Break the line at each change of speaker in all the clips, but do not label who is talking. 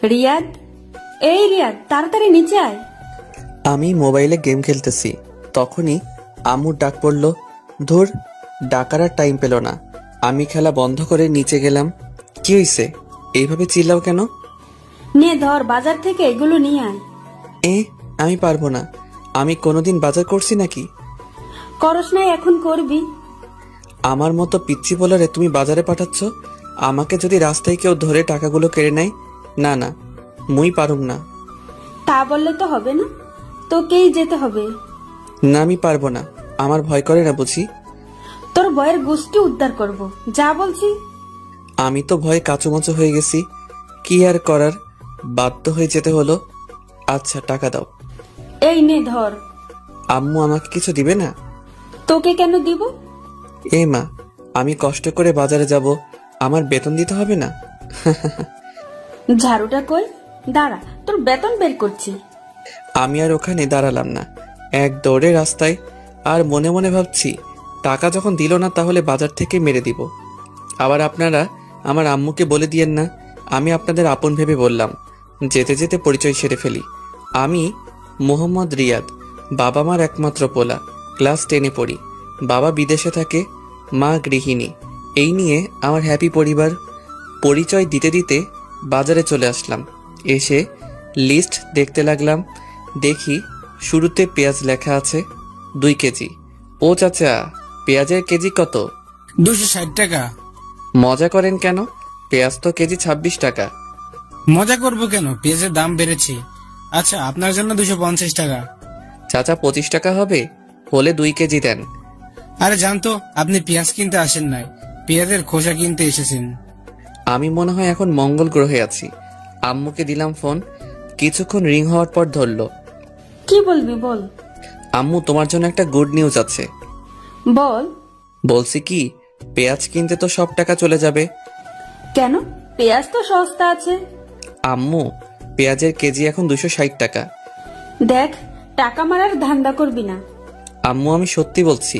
রিয়াদ, এই রিয়াদ, তাড়াতাড়ি নিচে আয়।
আমি মোবাইলে গেম খেলতেছি, তখনই আম্মুর ডাক পড়ল। ধুর, ডাকার আর টাইম পেল না। আমি খেলা বন্ধ করে নিচে গেলাম। কি হইছে? এইভাবে চিল্লাও কেন?
নে ধর, বাজার থেকে এগুলো নিয়ে আয়।
আমি পারবো না। আমি কোনোদিন বাজার করছি নাকি?
করস নাই, এখন করবি।
আমার মতো পিচ্ছি বলারে তুমি বাজারে পাঠাচ্ছ? আমাকে যদি রাস্তায় কেউ ধরে টাকাগুলো কেড়ে নেয়? না না, মুই পারুম না।
তা বললে তো হবে না, তোকেই যেতে হবে।
না, আমি পারবো না। আমার ভয় করে না বুঝি?
তোর বয়ের গোষ্ঠী উদ্ধার করব, যা বলছি।
আমি তো ভয়ে কাঁচুমাচু হয়ে গেছি। কি আর করার, বাধ্য হয়ে যেতে হলো। আচ্ছা, টাকা দাও।
এই নে ধর।
আম্মু আমাকে কিছু দিবে না?
তোকে কেন দিব?
এই মা, আমি কষ্ট করে বাজারে যাব, আমার বেতন দিতে হবে না?
ঝাড়ুটা কই? দাঁড়া, তোর বেতন বের করছি।
আমি আর ওখানে দাঁড়ালাম না, এক দৌড়ে রাস্তায়। আর মনে মনে ভাবছি, টাকা যখন দিল না তাহলে বাজার থেকে মেরে দিব। আবার আপনারা আমার আম্মুকে বলে দিয়েন না, আমি আপনাদের আপন ভেবে বললাম। যেতে যেতে পরিচয় সেরে ফেলি। আমি মোহাম্মদ রিয়াদ, বাবা মার একমাত্র পোলা। ক্লাস 10-এ পড়ি। বাবা বিদেশে থাকে, মা গৃহিণী। এই নিয়ে আমার হ্যাপি পরিবার। পরিচয় দিতে দিতে বাজারে চলে আসলাম। এসে লিস্ট দেখতে লাগলাম। দেখি শুরুতে পেঁয়াজ লেখা আছে 2 কেজি। ও চাচা, পেঁয়াজের কেজি কত?
260 টাকা।
মজা করেন কেন? পেঁয়াজ তো কেজি 26 টাকা।
মজা করবো কেন, পেঁয়াজের দাম বেড়েছে। আচ্ছা, আপনার জন্য 250 টাকা।
চাচা 25 টাকা হবে? হলে 2 কেজি দেন।
আরে জানতো, আপনি পেঁয়াজ কিনতে আসেন নাই, পেঁয়াজের খোসা কিনতে এসেছেন।
আমি মনে হয় এখন মঙ্গল গ্রহে আছি। আম্মুকে দিলাম ফোন। কিছুক্ষণ রিং হওয়ার পর ধরলো।
কি বলবি বল।
আম্মু, তোমার জন্য একটা গুড নিউজ আছে।
বল।
বলছি কি, পেঁয়াজ কিনতে তো সব টাকা চলে যাবে।
কেন? পেঁয়াজ তো সস্তা আছে।
আম্মু, পেঁয়াজের কেজি এখন 260 টাকা।
দেখ, টাকা মারার ধান্দা করবি না।
আম্মু, আমি সত্যি বলছি।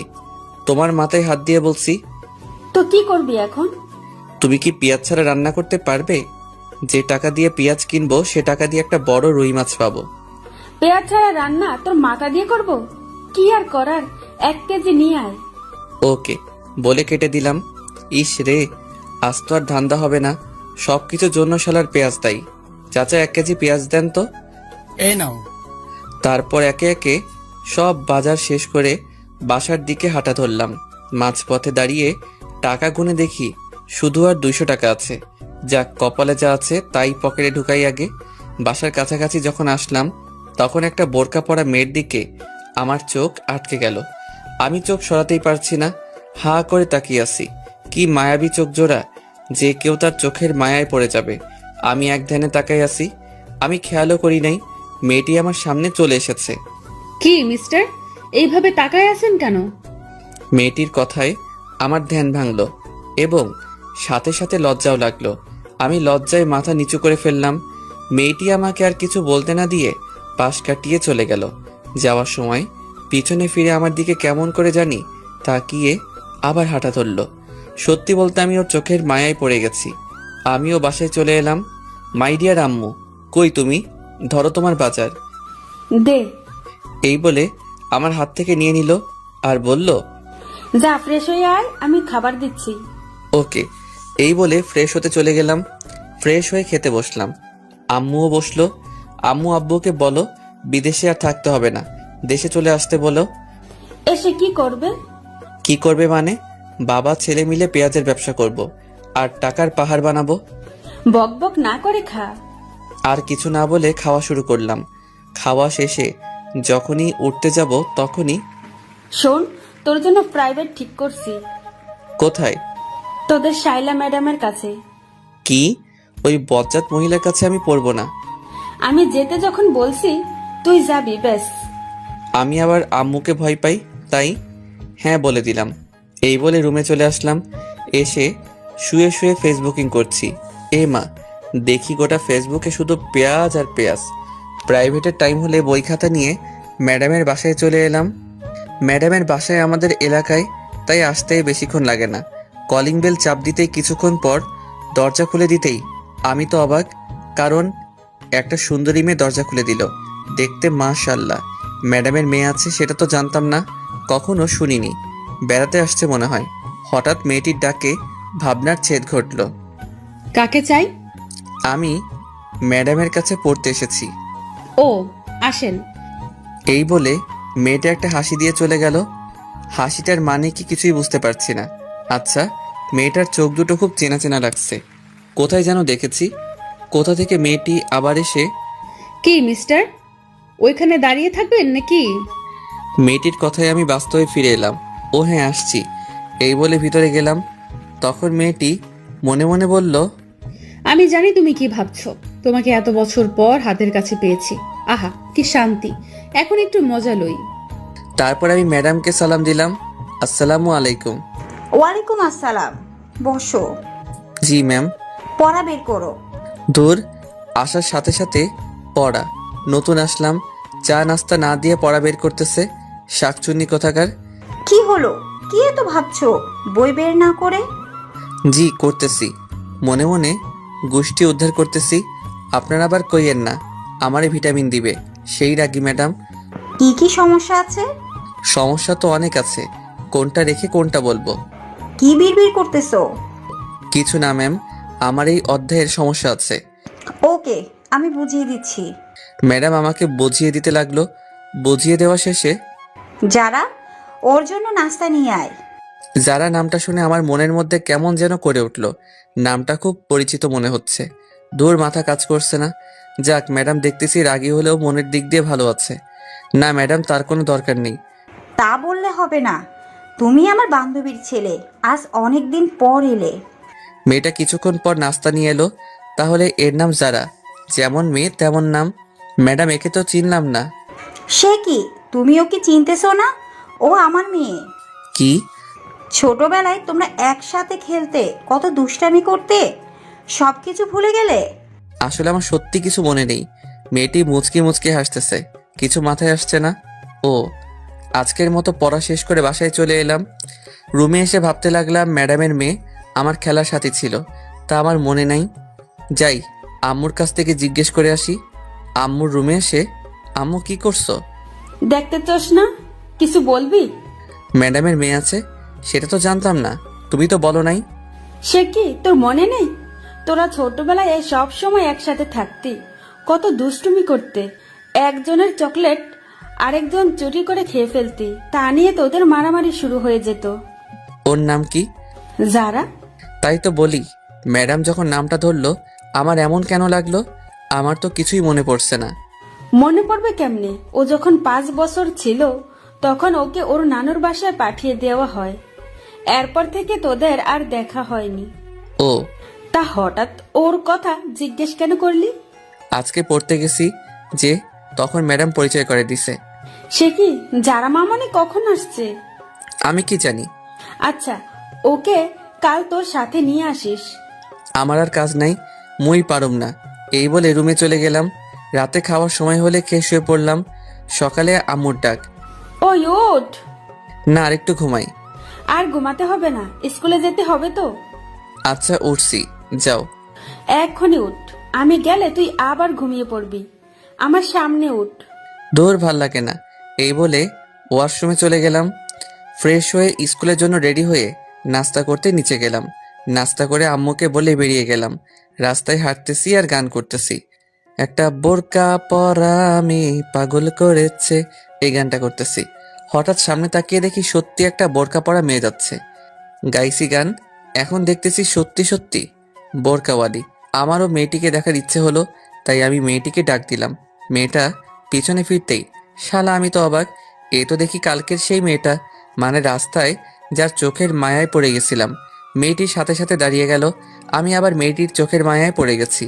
তোমার মাথায় হাত দিয়ে বলছি।
তো কি করবি এখন?
তুমি কি পেঁয়াজ ছাড়া রান্না করতে পারবে? যে টাকা দিয়ে পেঁয়াজ কিনবো সে টাকা দিয়ে একটা বড় রুই মাছ পাবো।
পেঁয়াজ ছাড়া রান্না তোর মাথা দিয়ে করব? কি আর করার, 1 কেজি নিয়ে আয়।
ওকে বলে কেটে দিলাম। ইস রে, আজ তো আর ধান্দা হবে না। সবকিছুর জন্য শালার পেঁয়াজ দায়ী। চাচা, 1 কেজি পেঁয়াজ দেন তো।
এই নাও।
তারপর একে একে সব বাজার শেষ করে বাসার দিকে হাঁটা ধরলাম। মাঝপথে দাঁড়িয়ে টাকা গুনে দেখি শুধু আর 200 টাকা আছে। যাক, কপালে যা আছে তাই পকেটে ঢুকাই আগে। বাসার কাছাকাছি যখন আসলাম তখন একটা বোরকা পরা মেয়ের দিকে আমার চোখ আটকে গেল। আমি চোখ সরাতেই পারছি না, হা করে তাকিয়ে আছি। কি মায়াবী চোখ জোড়া, যে কেউ তার চোখের মায়ায় পড়ে যাবে। আমি এক ধ্যানে তাকাই আছি। আমি খেয়ালও করি নাই মেয়েটি আমার সামনে চলে এসেছে।
কি মিস্টার, এইভাবে তাকায় আছেন কেন?
মেয়েটির কথায় আমার ধ্যান ভাঙল এবং সাথে সাথে লজ্জাও লাগলো। আমি লজ্জায় মাথা নিচু করে ফেললাম। মেয়েটি আমাকে আর কিছু বলতে না দিয়ে পাশ কাটিয়ে চলে গেল। যাওয়ার সময় পিছনে ফিরে আমার দিকে কেমন করে জানি তাকিয়ে আবার হাঁটা ধরল। সত্যি বলতে আমি ওর চোখের মায়ায় পড়ে গেছি। আমিও বাসায় চলে এলাম। মাই ডিয়ার আম্মু, কই তুমি? ধরো তোমার বাজার।
দে।
এই বলে আমার হাত থেকে নিয়ে নিল আর বলল,
যা ফ্রেশ হয়ে আয়, আমি খাবার দিচ্ছি।
ওকে। এই বলে ফ্রেশ হতে চলে গেলাম। ফ্রেশ হয়ে খেতে বসলাম। আম্মুও বসলো। আম্মু আব্বুকে বলো বিদেশে আর থাকতে হবে না, দেশে চলে আসতে বলো।
এসে কি করবে?
কি করবে মানে? বাবা ছেলে মিলে পেঁয়াজের ব্যবসা করব আর টাকার পাহাড় বানাবো।
বক বক না করে খা।
আর কিছু না বলে খাওয়া শুরু করলাম। খাওয়া শেষে যখনই উঠতে যাব তখনই,
শোন, তোর জন্য প্রাইভেট ঠিক করছি।
কোথায়?
তোদের শাইলা ম্যাডামের কাছে।
কি? ওই বজ্জাত মহিলার কাছে আমি পড়বো না।
আমি যেতে যখন বলছি তুই যাবি, ব্যাস।
আমি আবার আম্মুকে ভয় পাই, তাই হ্যাঁ বলে দিলাম। এই বলে রুমে চলে আসলাম। এসে শুয়ে শুয়ে ফেসবুকিং করছি। এ মা, দেখি গোটা ফেসবুকে শুধু পেঁয়াজ আর পেঁয়াজ। প্রাইভেটের টাইম হলে বই খাতা নিয়ে ম্যাডামের বাসায় চলে এলাম। ম্যাডামের বাসায় আমাদের এলাকায়, তাই আসতে বেশিক্ষণ লাগে না। কলিং বেল চাপ দিতেই কিছুক্ষণ পর দরজা খুলে দিতেই আমি তো অবাক, কারণ একটা সুন্দরী মেয়ে দরজা খুলে দিল। দেখতে মাশাআল্লাহ। ম্যাডামের মেয়ে আছে সেটা তো জানতাম না, কখনো শুনিনি। বেড়াতে আসছে মনে হয়। হঠাৎ মেয়েটির ডাকে ভাবনার ছেদ ঘটল।
কাকে চাই?
আমি ম্যাডামের কাছে পড়তে এসেছি।
ও, আসেন।
এই বলে মেয়েটা একটা হাসি দিয়ে চলে গেল। হাসিটার মানে কি কিছুই বুঝতে পারছি না। আচ্ছা, মেয়েটার চোখ দুটো খুব চেনা চেনা লাগছে। কোথায় যেন দেখেছি। কোথা থেকে মেয়েটি আবার এসে।
কি মিস্টার, ওইখানে দাঁড়িয়ে থাকবেন নাকি?
মেয়েটির কথায় আমি বাস্তবে ফিরে এলাম। ও হ্যাঁ, আসছি। এই বলে ভিতরে গেলাম। তখন মেয়েটি মনে মনে বলল,
আমি জানি তুমি কি ভাবছো। তোমাকে এত বছর পর হাতের কাছে পেয়েছি। আহা কি শান্তি। এখন একটু মজা লই।
তারপর আমি ম্যাডামকে সালাম দিলাম। আসসালামু আলাইকুম।
ওয়ালাইকুম আসসালাম। বসো।
জি ম্যাম।
পড়া বের করো।
দূর, আসার সাথে সাথে পড়া। নতুন আসলাম, চা নাস্তা না দিয়ে পড়া বের করতেছে। শাকচুন্নি কোথাকার।
কি হলো? কি এত ভাবছো বই বের না করে?
জি করতেছি, মনে মনে গোষ্ঠী উদ্ধার করতেছি। আপনারা আবার কইয়েন না আমারে ভিটামিন দিবে, সেই রাগি ম্যাডাম।
কি কি সমস্যা আছে?
সমস্যা তো অনেক আছে, কোনটা রেখে কোনটা বলবো?
কি বিড়বিড় করতেছো?
কিছু না ম্যাম, আমার এই অধ্যায়ের সমস্যা আছে।
ওকে, আমি বুঝিয়ে দিচ্ছি।
ম্যাডাম আমাকে বুঝিয়ে দিতে লাগলো। বুঝিয়ে দেওয়া শেষে,
যারা, ওর জন্য নাস্তা নিয়ে আয়।
যারা নামটা শুনে আমার মনের মধ্যে কেমন যেন করে উঠল। নামটা খুব পরিচিত মনে হচ্ছে। দূর, মাথা কাজ করছে না। যাক, ম্যাডাম দেখতেছি রাগী হলেও মনের দিক দিয়ে ভালো আছে। না ম্যাডাম, তার কোনো দরকার নেই।
তা বললে হবে না। তুমি আমার বান্ধবীর ছেলে, আজ অনেক দিন পর এলে।
মেয়েটা কিছুক্ষণ পর নাস্তা নিয়ে এলো। তাহলে এর নাম যারা, যেমন মেয়ে তেমন নাম। ম্যাডাম, একে তো চিনলাম না।
সে কি, তুমি ওকে চিনতেছো না? ও আমার মেয়ে।
কি?
ছোটবেলায় তোমরা একসাথে খেলতে, কত দুষ্টামি করতে, সব কিছু ভুলে গেলে?
আসলে আমার সত্যি কিছু মনে নেই। মেয়েটি মুচকি মুচকি হাসতেছে, কিছু মাথায় আসছে না। ও, আজকের মতো পড়া শেষ করে বাসায় চলে এলাম। রুমে এসে ভাবতে লাগলাম ম্যাডামের মেয়ে আমার খেলার সাথী ছিল, তা আমার মনে নাই। যাই, আম্মুর কাছ থেকে জিজ্ঞেস করে আসি। আম্মুর রুমে এসে, আম্মু কি করছো?
দেখতে চাস না? কিছু বলবি?
ম্যাডামের মেয়ে আছে সেটা তো জানতাম না, তুমি তো বলো নাই।
সে কি তোর মনে নেই? তোরা ছোটবেলায় সব সময় একসাথে থাকতি, কত দুষ্টুমি করতে। একজনের চকলেট আরেকজন চুরি করে খেয়ে ফেলতি, তা নিয়ে তোদের মারামারি শুরু হয়ে যেত।
ওর নাম কি?
যারা।
তাই তো বলি, ম্যাডাম যখন নামটা ধরলো আমার এমন কেন লাগলো? আমার তো কিছুই মনে পড়ছে না।
মনে পড়বে কেমনে? ও যখন 5 বছর ছিল তখন ওকে ওর নানুর বাসায় পাঠিয়ে দেওয়া হয়। এরপর থেকে তোদের আর দেখা হয়নি।
ও,
তা হঠাৎ ওর কথা জিজ্ঞেস কেন করলি?
আজকে পড়তে গেছি যে, তখন ম্যাডাম পরিচয় করে দিছে।
সে কি, যারা মামনি কখন আসছে?
আমি কি জানি।
আচ্ছা, ওকে কাল তোর সাথে নিয়ে আসিস।
আমার আর কাজ নাই, মুই পারুম না। এই বলে রুমে চলে গেলাম। রাতে খাওয়ার সময় হলে খেয়ে শুয়ে পড়লাম। সকালে আম্মুর ডাক।
ওই ওঠ।
না, আরেকটু ঘুমাই।
আর ঘুমাতে হবে না, স্কুলে যেতে হবে তো।
আচ্ছা উঠছি, যাও।
এক্ষুনি উঠ, আমি গেলে তুই আবার ঘুমিয়ে পড়বি। আমার সামনে উঠ।
দূর, ভাল লাগে না। এই বলে ওয়াশরুমে চলে গেলাম। ফ্রেশ হয়ে স্কুলের জন্য রেডি হয়ে নাস্তা করতে নিচে গেলাম। নাস্তা করে আম্মুকে বলে বেরিয়ে গেলাম। রাস্তায় হাঁটতেছি আর গান করতেছি। একটা বোরকা পরা আমি পাগল করেছে, এই গানটা করতেছি। হঠাৎ সামনে তাকিয়ে দেখি সত্যি একটা বোরকা পরা মেয়ে যাচ্ছে। গাইছি গান, এখন দেখতেছি সত্যি সত্যি বোরকাওয়ালি। আমারও মেয়েটিকে দেখার ইচ্ছে হলো, তাই আমি মেয়েটিকে ডাক দিলাম। মেয়েটা পিছনে ফিরতেই, শালা আমি তো অবাক। এ তো দেখি কালকের সেই মেয়েটা, মানে রাস্তায় যার চোখের মায়ায় পড়ে গেছিলাম। মেয়েটির সাথে সাথে দাঁড়িয়ে গেল। আমি আবার মেয়েটির চোখের মায়ায় পড়ে গেছি।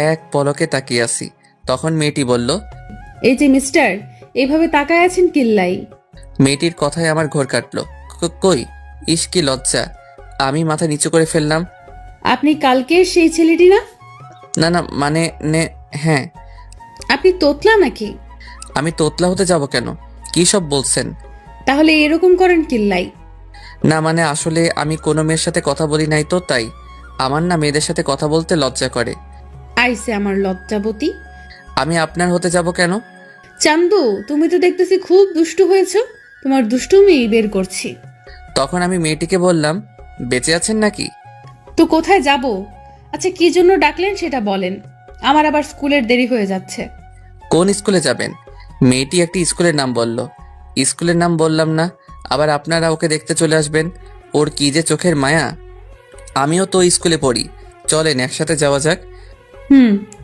এক পলকে তাকিয়ে আছি। তখন মেয়েটি বলল,
এই যে মিস্টার, এভাবে তাকায় আছেন কিল্লাই?
মেয়েটির কথায় আমার ঘোর কাটলো। কই, ইস কি লজ্জা। আমি মাথা নিচু করে ফেললাম।
আপনি কালকের সেই ছেলেটি না?
না না, মানে হ্যাঁ।
আপনি তোতলা নাকি?
আমি তোতলা হতে যাব কেন? কি সব বলছেন?
তাহলে এরকম করেন কিল্লাই?
না মানে আসলে আমি কোনো মেয়ের সাথে কথা বলি নাই তো, তাই। আমার না মেয়েদের সাথে কথা বলতে লজ্জা করে।
আইসে আমার লজ্জাবতী।
আমি আপনার হতে যাব কেন?
চান্দু, তুমি তো দেখতেছি খুব দুষ্টু হয়েছো, তোমার দুষ্টুমি বের করছি।
তখন আমি মেয়েটিকে বললাম, বেঁচে আছেন নাকি?
তো কোথায় যাব? আচ্ছা, কি জন্য ডাকলেন সেটা বলেন, আমার আবার স্কুলের দেরি হয়ে যাচ্ছে।
কোন স্কুলে যাবেন? মেয়েটি একটি স্কুলের নাম বলল। স্কুলের নাম বললাম না, আবার আপনারা ওকে দেখতে চলে আসবেন। ওর কি যে চোখের মায়া। আমিও তো স্কুলে পড়ি, চলেন একসাথে যাওয়া যাক।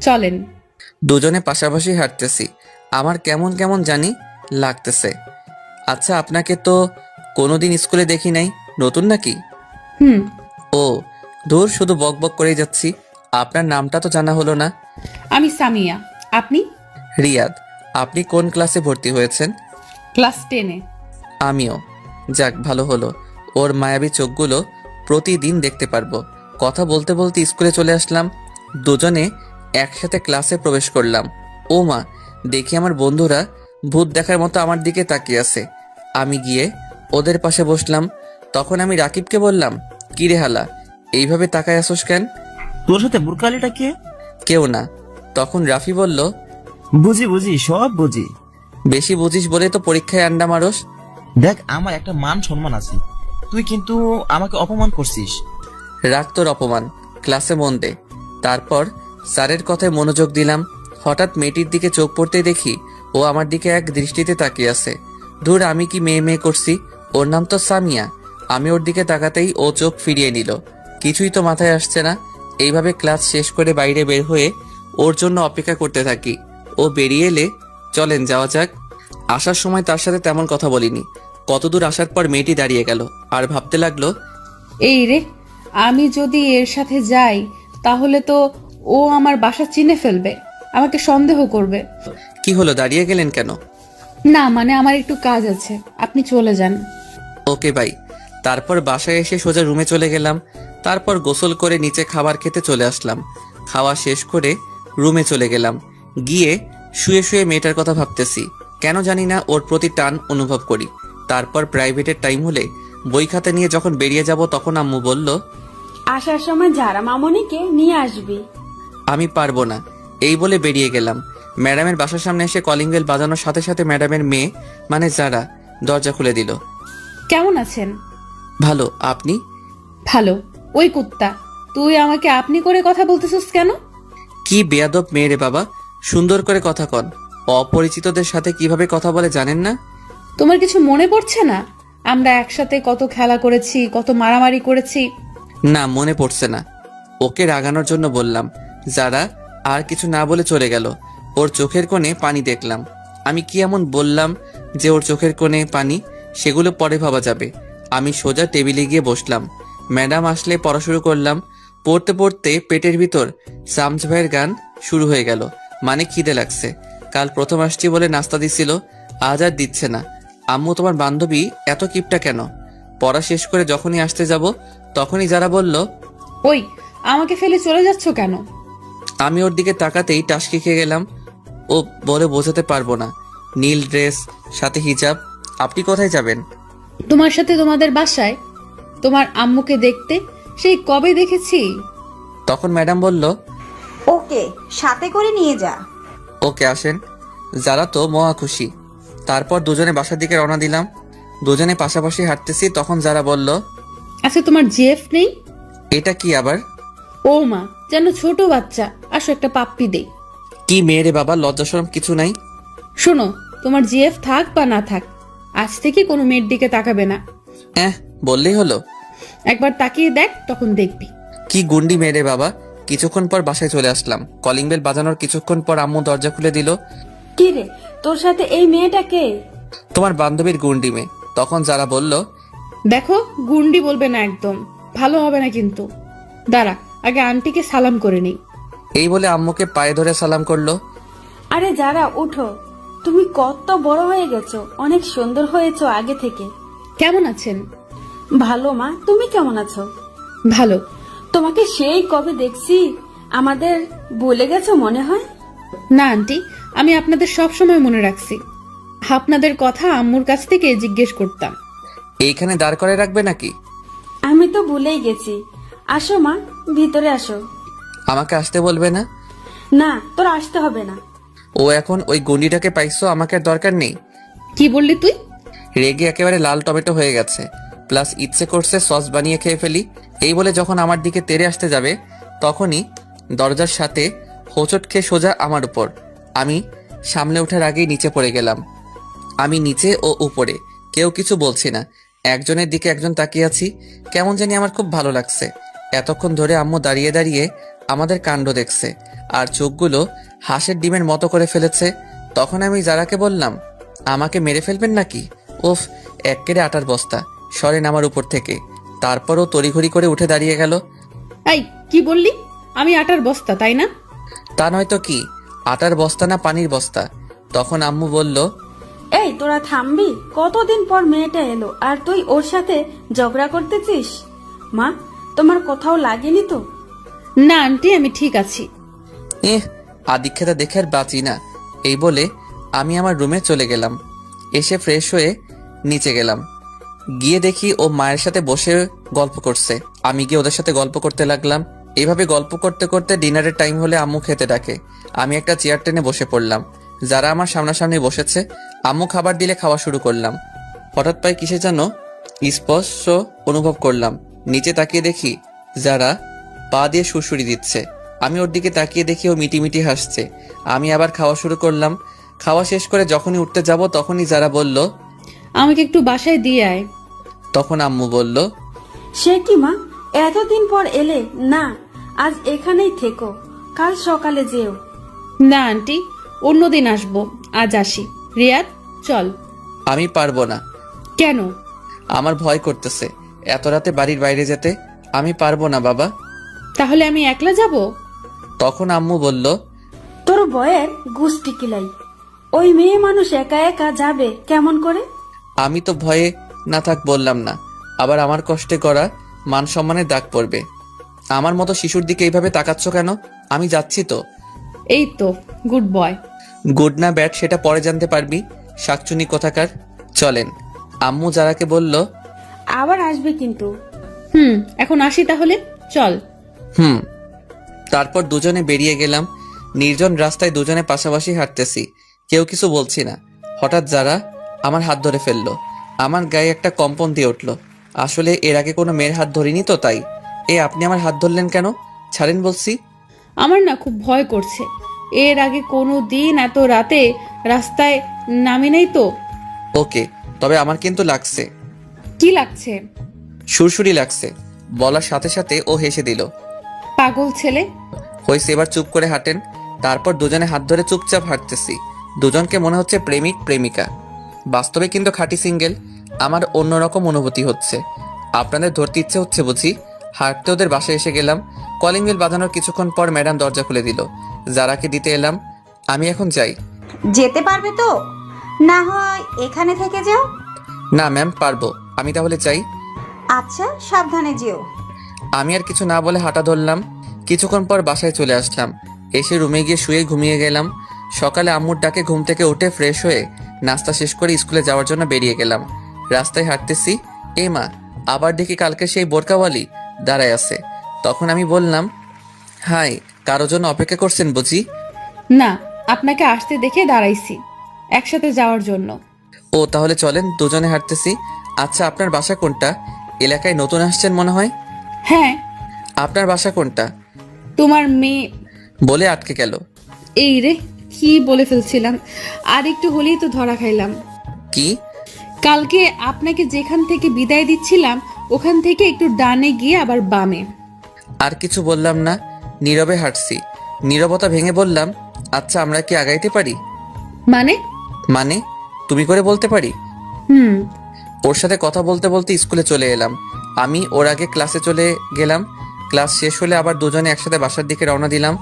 চলেন।
দুজনে পাশাপাশি হাঁটতেছি, আমার কেমন কেমন জানি লাগতেছে। আচ্ছা, আপনাকে তো কোনোদিন স্কুলে দেখি নাই, নতুন নাকি?
হুম।
ও দূর, শুধু বক বক করেই যাচ্ছি। আপনার নামটা তো জানা হলো না।
আমি সামিয়া। আপনি?
রিয়াদ। আপনি কোন ক্লাসে ভর্তি হয়েছেন?
ক্লাস 10-এ।
আমিও। যাক, ভালো হলো। ওর মায়াবী চোখগুলো প্রতিদিন দেখতে পারবো। কথা বলতে বলতে স্কুলে চলে আসলাম। দুজনে একসাথে ক্লাসে প্রবেশ করলাম। ও মা, দেখি আমার বন্ধুরা ভূত দেখার মতো আমার দিকে তাকিয়ে আছে। আমি গিয়ে ওদের পাশে বসলাম। তখন আমি রাকিবকে বললাম, কি রে হালা, এইভাবে তাকায় আসোস কেন?
তোর সাথে বুরকালিটা কে?
কেউ না। তখন রাফি বলল,
বুঝি বুঝি, সব বুঝি।
বেশি বুঝিস বলে তো পরীক্ষায় আন্ডা মারস।
দেখ, আমার একটা মান সম্মান আছে, তুই কিন্তু আমাকে অপমান করছিস।
রাখ তোর অপমান, ক্লাসে মন দে। তারপর স্যারের কথায় মনোযোগ দিলাম। হঠাৎ মেয়েটির দিকে চোখ পড়তেই দেখি ও আমার দিকে এক দৃষ্টিতে তাকিয়ে আছে। ধুর, আমি কি মেয়ে মেয়ে করছি? ওর নাম তো সামিয়া। আমি ওর দিকে তাকাতেই ও চোখ ফিরিয়ে নিল। কিছুই তো মাথায় আসছে না। এইভাবে ক্লাস শেষ করে বাইরে বের হয়ে ওর জন্য অপেক্ষা করতে থাকি। ও বেরিয়ে এলে চলেন যাওয়া যাক। আসার সময় তার সাথে তেমন কথা বলিনি। কতদূর আসার পর মেয়েটি দাঁড়িয়ে গেল আর ভাবতে লাগলো,
এই রে, আমি যদি এর সাথে যাই তাহলে তো ও আমার বাসা চিনে ফেলবে, আমাকে সন্দেহ করবে।
কি হলো, দাঁড়িয়ে গেলেন কেন?
না মানে আমার একটু কাজ আছে, আপনি চলে যান।
Okay bye. তারপর বাসায় এসে সোজা রুমে চলে গেলাম। তারপর গোসল করে নিচে খাবার খেতে চলে আসলাম। খাওয়া শেষ করে রুমে চলে গেলাম। গিয়ে শুয়ে শুয়ে মেয়েটার কথা ভাবতেছি। কেন জানি না ওর প্রতি টান অনুভব করি। তারপর প্রাইভেটের টাইম হলে বই খাতা নিয়ে যখন বেরিয়ে যাব তখন আম্মু বলল,
আসার সময় যারা মামনিকে নিয়ে আসবি।
আমি পারবো না, এই বলে বেরিয়ে গেলাম। ম্যাডামের বাসার সামনে এসে কলিং বেল বাজানোর সাথে সাথে ম্যাডামের মেয়ে মানে যারা দরজা খুলে দিল।
কেমন আছেন?
ভালো, আপনি?
ভালো। ওই কুত্তা, তুই আমাকে আপনি করে কথা বলতেছিস কেন?
কি বেয়াদব মেয়ে রে বাবা, সুন্দর করে কথা কন। অপরিচিতদের সাথে কিভাবে কথা বলে জানেন না?
তোমার কিছু মনে পড়ছে না? আমরা একসাথে কত খেলা করেছি, কত মারামারি করেছি।
না, মনে পড়ছে না। ওকে রাগানোর জন্য বললাম। যারা আর কিছু না বলে চলে গেল। ওর চোখের কোণে পানি দেখলাম। আমি কি এমন বললাম যে ওর চোখের কোণে পানি? সেগুলো পরে ভাবা যাবে। আমি সোজা টেবিলে গিয়ে বসলাম। ম্যাডাম আসলে পড়া শুরু করলাম। পড়তে পড়তে পেটের ভিতর সামজ ভাইয়ের গান শুরু হয়ে গেল। মানে খিদে লাগছে। কাল প্রথম আসছি বলে নাস্তা দিছিল, আজ আর দিচ্ছে না। আম্মু, তোমার বান্ধবী এত কিপটা কেন? পড়া শেষ করে যখনই আসতে যাব তখনই যারা বলল,
ওই, আমাকে ফেলে চলে যাচ্ছ কেন?
আমি ওর দিকে তাকাতেই টাসকি খেয়ে গেলাম। ও বলে বোঝাতে পারবো না। নীল ড্রেস, সাথে হিজাব। আপনি কোথায় যাবেন?
তোমার সাথে তোমাদের বাসায়। তোমার আম্মুকে দেখতে সেই কবে দেখেছি।
তখন ম্যাডাম বলল,
ওকে সাথে করে নিয়ে যা।
ওকে আসেন। যারা তো মহা খুশি। তারপর দুজনে বাসার দিকে রওনা দিলাম। দুজনে পাশাপাশি হাঁটতেছি, তখন যারা বলল,
আচ্ছা, তোমার জিএফ নেই?
এটা কি আবার?
ও মা, যেন ছোট বাচ্চা। আসো একটা পাপ্পি দেই।
কি মেয়ে রে বাবা, লজ্জা শরম কিছু নাই?
শোনো, তোমার জিএফ থাক বা না থাক, আজ থেকে কোনো মেয়ের দিকে তাকাবে না।
বললেই হলো।
একবার তাকিয়ে দেখ, তখন দেখবি।
কি গুন্ডি মেয়ে রে বাবা। কিছুক্ষণ পর বাসায় চলে আসলাম। কলিং বেল বাজানোর কিছুক্ষণ পর আম্মু দরজা খুলে দিল।
কি রে, তোর সাথে এই মেয়েটাকে?
তোমার বান্ধবীর গুন্ডি মেয়ে। তখন যারা বলল,
দেখো, গুন্ডি বলবে না একদম, ভালো হবে না কিন্তু। দাঁড়া, আগে আন্টিকে সালাম করে নেই।
এই বলে আম্মুকে পায়ে ধরে সালাম করলো।
আরে যারা, উঠো। তুমি কত বড় হয়ে গেছো, অনেক সুন্দর হয়েছো আগে থেকে।
কেমন আছেন?
ভালো মা, তুমি কেমন আছো?
ভালো।
তোমাকে সেই কবে দেখছি, আমাদের ভুলে গেছো মনে হয়।
না আন্টি, আমি আপনাদের সব সময় মনে রাখছি। আপনাদের কথা আম্মুর কাছ থেকে জিজ্ঞেস করতাম।
এইখানে দাঁড় করে রাখবে নাকি?
আমি তো ভুলেই গেছি। আসো মা, ভিতরে আসো।
আমাকে আসতে বলবে না?
না, তোর আসতে হবে না।
ও এখন ওই গুন্ডিটাকে পাইছো, আমাকে আর দরকার নেই।
কি বললি তুই?
রেগে একেবারে লাল টমেটো হয়ে গেছে, প্লাস ইচ্ছে করছে সস বানিয়ে খেয়ে ফেলি। এই বলে যখন আমার দিকে তেড়ে আসতে যাবে তখনই দরজার সাথে হোঁচট খেয়ে সোজা আমার উপর। আমি সামলে ওঠার আগেই নিচে পড়ে গেলাম। আমি নিচে ও উপরে, কেউ কিছু বলছি না, একজনের দিকে একজন তাকিয়ে আছি। কেমন জানি আমার খুব ভালো লাগছে। এতক্ষণ ধরে আম্মু দাঁড়িয়ে দাঁড়িয়ে আমাদের কাণ্ড দেখছে আর চোখগুলো হাঁসের ডিমের মতো করে ফেলেছে। তখন আমি যারাকে বললাম, আমাকে মেরে ফেলবেন নাকি? উফ, এক্কেরে আটার বস্তা, সরেন আমার উপর থেকে। তারপরও তড়িঘড়ি করে উঠে দাঁড়িয়ে গেল।
এই কি বললি? আমি আটার বস্তা, তাই না?
তা নয়তো কি, আটার বস্তা না পানির বস্তা? তখন আম্মু বলল,
এই তোরা থামবি? কতদিন পর মেয়েটা এলো আর তুই ওর সাথে ঝগড়া করতেছিস? মা, তোমার কোথাও লাগেনি তো?
না আন্টি, আমি ঠিক আছি।
আদিক্ষেতা দেখে আর বাঁচি না। এই বলে আমি আমার রুমে চলে গেলাম। এসে ফ্রেশ হয়ে নিচে গেলাম। গিয়ে দেখি ও মায়ের সাথে বসে গল্প করছে। আমি গিয়ে ওদের সাথে গল্প করতে লাগলাম। এইভাবে গল্প করতে করতে ডিনারের টাইম হলে আম্মু খেতে ডাকে। আমি একটা চেয়ার টেনে বসে পড়লাম। যারা আমার সামনাসামনি বসেছে, আম্মু খাবার দিলে খাওয়া শুরু করলাম। হঠাৎ পায়ে কিসে যেন স্পর্শ অনুভব করলাম। নিচে তাকিয়ে দেখি যারা পা দিয়ে সুড়সুড়ি দিচ্ছে। আমি ওর দিকে তাকিয়ে দেখি ও মিটিমিটি হাসছে। আমি আবার খাওয়া শুরু করলাম। খাওয়া শেষ করে যখনই উঠতে যাব তখনই যারা বলল,
আমাকে একটু বাসায় দিয়ে আয়।
তখন আম্মু বলল,
সে কি মা, এতদিন পর এলে? না, আজ এখানেই থেকো, কাল সকালে যেও।
না আন্টি, অন্যদিন আসবো, আজ আসি। রিয়াদ, চল।
আমি পারবো না।
কেন?
আমার ভয় করতেছে এত রাতে বাড়ির বাইরে যেতে। আমি পারবো না বাবা।
তাহলে আমি একলা যাব?
তখন আম্মু বলল,
তোর বয়ের গুষ্টি কিলাই, ওই মেয়ে মানুষ একা একা যাবে কেমন করে?
আমি তো ভয়ে না থাক বললাম না, আবার আমার কষ্টে করা মান সম্মানের দাগ পড়বে। আমার মতো শিশুর দিকে এইভাবে তাকাচ্ছ কেন? আমি যাচ্ছি তো।
এই তো, গুড বয়।
গুড না ব্যাড সেটা পরে জানতে পারবি, শাকচুনি কোথাকার। চলেন। আম্মু যারাকে বলল,
আবার আসবে কিন্তু।
এখন আসি তাহলে, চল।
তারপর দুজনে বেরিয়ে গেলাম। নির্জন রাস্তায় দুজনে পাশাপাশি হাঁটতেছি, কেউ কিছু বলছি না। হঠাৎ যারা আমার হাত ধরে ফেললো। আমার গায়ে একটা কম্পন দিয়ে উঠল। আসলে এর আগে কোনো মেয়ের হাত ধরিনি তো, তাই। আপনি আমার হাত ধরলেন কেন? ছাড়েন বলছি।
আমার না খুব ভয় করছে। এর আগে কোনো দিন এত রাতে রাস্তায় নামি নাই তো।
ওকে, তবে আমার কিন্তু লাগছে।
কি লাগছে?
সুরসুরি লাগছে। বলার সাথে সাথে ও হেসে দিল।
পাগল ছেলে।
হয়েছে, এবার চুপ করে হাঁটেন। তারপর দুজনে হাত ধরে চুপচাপ হাঁটতেছি। দুজনকে মনে হচ্ছে প্রেমিক প্রেমিকা। বাস্তবে কিন্তু খাঁটি সিঙ্গেল। আমার অন্যরকম অনুভূতি হচ্ছে। আপনাদের ধরতে ইচ্ছে হচ্ছে বুঝি? হাঁটতে ওদের বাসায় এসে গেলাম। কলিং বেল বাজানোর কিছুক্ষণ পর ম্যাডাম দরজা খুলে দিল। যারাকে দিতে এলাম। আমি এখন যাই।
যেতে পারবে তো? না হয় এখানে থেকে যাও।
না ম্যাম, পারবো। আমি তাহলে চাই।
আচ্ছা, সাবধানে যেও।
আমি আর কিছু না বলে হাঁটা ধরলাম। কিছুক্ষণ পর বাসায় চলে আসলাম। এসে রুমে গিয়ে শুয়ে ঘুমিয়ে গেলাম। সকালে আম্মুর ডাকে ঘুম থেকে উঠে ফ্রেশ হয়ে নাস্তা শেষ করে স্কুলে যাওয়ার জন্য বেরিয়ে গেলাম। রাস্তায় হাঁটতেছি, মা, আবার দেখি কালকে সেই বোরকাওয়ালি দাঁড়ায় আছে। তখন আমি বললাম, হাই, কারো জন্য অপেক্ষা করছেন বুঝি?
না, আপনাকে আসতে দেখে দাঁড়াইছি একসাথে যাওয়ার জন্য।
ও, তাহলে চলেন, দুজনে হাঁটতেছি। আচ্ছা, আপনার বাসা কোনটা? এলাকায় নতুন আসছেন মনে হয়।
হ্যাঁ।
আপনার বাসা কোনটা?
তোমার মেয়ে
বলে আটকে গেল।
এই রে, কি বলে ফেলছিলাম। আর একটু হলেই তো ধরা খাইলাম।
কি?
কালকে আপনাকে যেখান থেকে বিদায় দিচ্ছিলাম ওখান থেকে একটু ডানে গিয়ে আবার বামে।
আর কিছু বললাম না, নীরবে হাঁটছি। নীরবতা ভেঙে বললাম, আচ্ছা, আমরা কি আগাইতে পারি?
মানে?
মানে তুমি করে বলতে পারি। ওর সাথে কথা বলতে বলতে স্কুলে চলে এলাম। আমি ওর আগে ক্লাসে চলে গেলাম। ক্লাস শেষ হলে আবার দুজনে একসাথে বাসার দিকে রওনা দিলাম।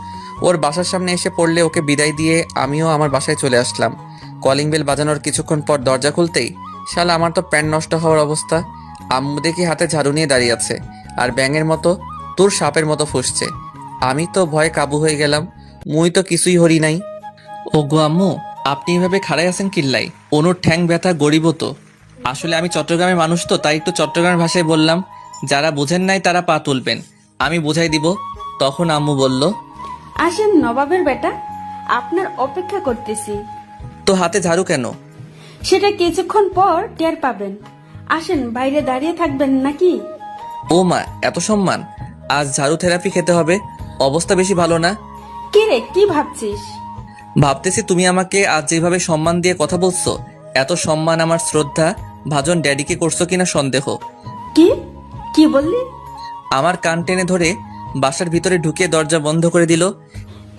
ওর বাসার সামনে এসে পড়লে ওকে বিদায় দিয়ে আমিও আমার বাসায় চলে আসলাম। কলিং বেল বাজানোর কিছুক্ষণ পর দরজা খুলতেই শালা আমার তো প্যান্ট নষ্ট হওয়ার অবস্থা। আম্মু দেখি হাতে ঝাড়ু নিয়ে দাঁড়িয়ে আছে আর ব্যাঙের মতো তোর সাপের মতো ফুসছে। আমি তো ভয়ে কাবু হয়ে গেলাম। মুই তো কিছুই হরি নাই। ও গো আম্মু, আপনি এভাবে খাড়াই আছেন কিল্লাই? অনুর ঠ্যাং ব্যথা গরিব তো। আসলে আমি চট্টগ্রামের মানুষ তো, তাই একটু চট্টগ্রামের ভাষায় বললাম। যারা বুঝেন নাই তারা পা তুলবেন, আমি বুঝাই দিব। তখন আম্মু বলল,
আসেন নবাবের বেটা, আপনার অপেক্ষা করতেছি।
তো হাতে ঝাড়ু কেন?
সেটা কিছুক্ষণ পর টের পাবেন। আসেন, বাইরে দাঁড়িয়ে থাকবেন নাকি?
ও মা, এত সম্মান! আজ ঝাড়ু থেরাপি খেতে হবে। অবস্থা বেশি ভালো না।
কি রে, কি ভাবছিস?
ভাবতেছি তুমি আমাকে আজ যেভাবে সম্মান দিয়ে কথা বলছো, এত সম্মান আমার শ্রদ্ধা ভাজন ড্যাডিকে করছো কিনা সন্দেহ।
কি কি বললি?
আমার কান টেনে ধরে বাসার ভিতরে ঢুকিয়ে দরজা বন্ধ করে দিল।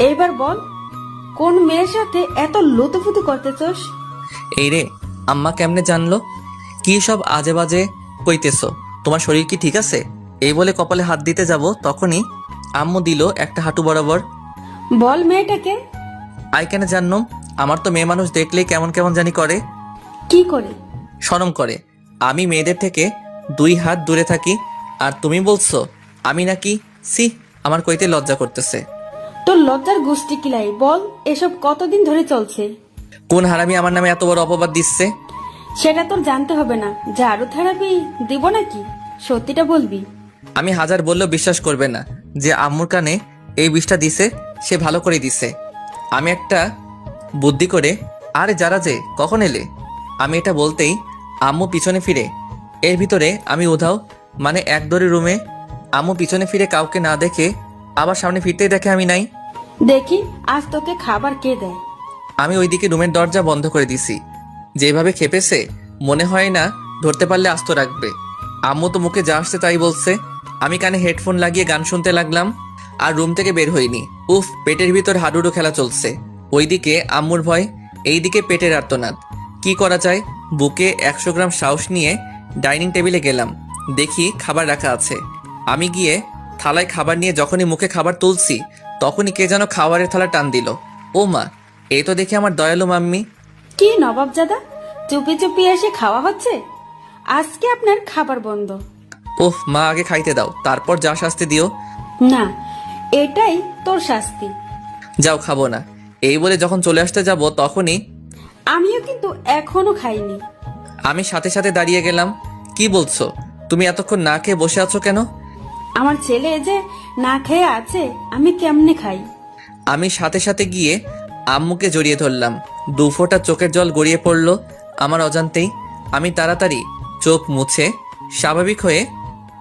এইবার বল, কোন মেয়ের সাথে এত লুতুপুতু করতেছস?
এই রে, আম্মা কেমনে জানলো? কি সব আজে বাজে কইতেছো? তোমার শরীর কি ঠিক আছে? এই বলে কপালে হাত দিতে যাব, তখনই আম্মু দিল একটা হাঁটু বরাবর।
বল মেয়েটাকে।
আই কেন জানো? আমার তো মেয়ে মানুষ দেখলেই কেমন কেমন জানি করে।
কি করে?
শরম করে। আমি মেয়েদের থেকে 2 হাত দূরে থাকি, আর তুমি বলছো আমি নাকি? সি, আমার কইতে লজ্জা করতেছে।
তোর লজ্জার গোষ্ঠী কিলাই, বল এসব কতদিন ধরে চলছে?
কোন হারামি আমার নামে এত বড় অপবাদ দিচ্ছে?
সেটা তোর জানতে হবে না। ঝাড়ু থেরাপি দিব নাকি? সত্যিটা বলবি।
আমি হাজার বললেও বিশ্বাস করবে না যে আম্মুর কানে এই বিষটা দিছে, সে ভালো করে দিছে। আমি একটা বুদ্ধি করে, আরে যারা যে কখন এলে, আমি এটা বলতেই আম্মু পিছনে ফিরে। এর ভিতরে আমি উধাও, মানে এক দড়ি রুমে। আম্মু পিছনে ফিরে কাউকে না দেখে আবার সামনে ফিরতেই দেখে আমি নাই।
দেখি আজ তোকে খাবার কে দেয়।
আমি ওইদিকে রুমের দরজা বন্ধ করে দিছি। যেভাবে খেপেছে, মনে হয় না ধরতে পারলে আস্ত রাখবে। আম্মু তো মুখে যা আসছে তাই বলছে। আমি কানে হেডফোন লাগিয়ে গান শুনতে লাগলাম, আর রুম থেকে বের হইনি। উফ, পেটের ভিতর হাডুডু খেলা চলছে। ওইদিকে আম্মুর ভয়, এইদিকে পেটের আর্তনাদ। কি করা যায়? বুকে 100 গ্রাম সাহস নিয়ে ডাইনিং টেবিলে গেলাম। দেখি খাবার রাখা আছে। আমি গিয়ে থালায় খাবার নিয়ে যখনই মুখে খাবার তুলছি, তখনই কে যেন খাবারের থালা টান দিল। ও মা, এই তো দেখি আমার দয়ালু মাম্মি।
কি নবাবজাদা, চুপি চুপি এসে খাওয়া হচ্ছে? আজকে আপনার খাবার বন্ধ।
ওহ মা, আগে খাইতে দাও, তারপর যা শাস্তি দিও।
না, এটাই তোর শাস্তি।
যাও, খাবো না। এই বলে যখন চলে আসতে যাব, তখনই
আমিও কিন্তু এখনো খাইনি।
আমি সাথে সাথে দাঁড়িয়ে গেলাম। কি বলছো? তুমি এতক্ষণ না খেয়ে বসে আছো কেন?
আমার ছেলে যে না খেয়ে আছে, আমি কেমনে খাই?
আমি সাথে সাথে গিয়ে আম্মুকে জড়িয়ে ধরলাম। 2 ফোঁটা চোখের জল গড়িয়ে পড়ল আমার অজান্তেই। আমি তাড়াতাড়ি চোখ মুছে স্বাভাবিক হয়ে,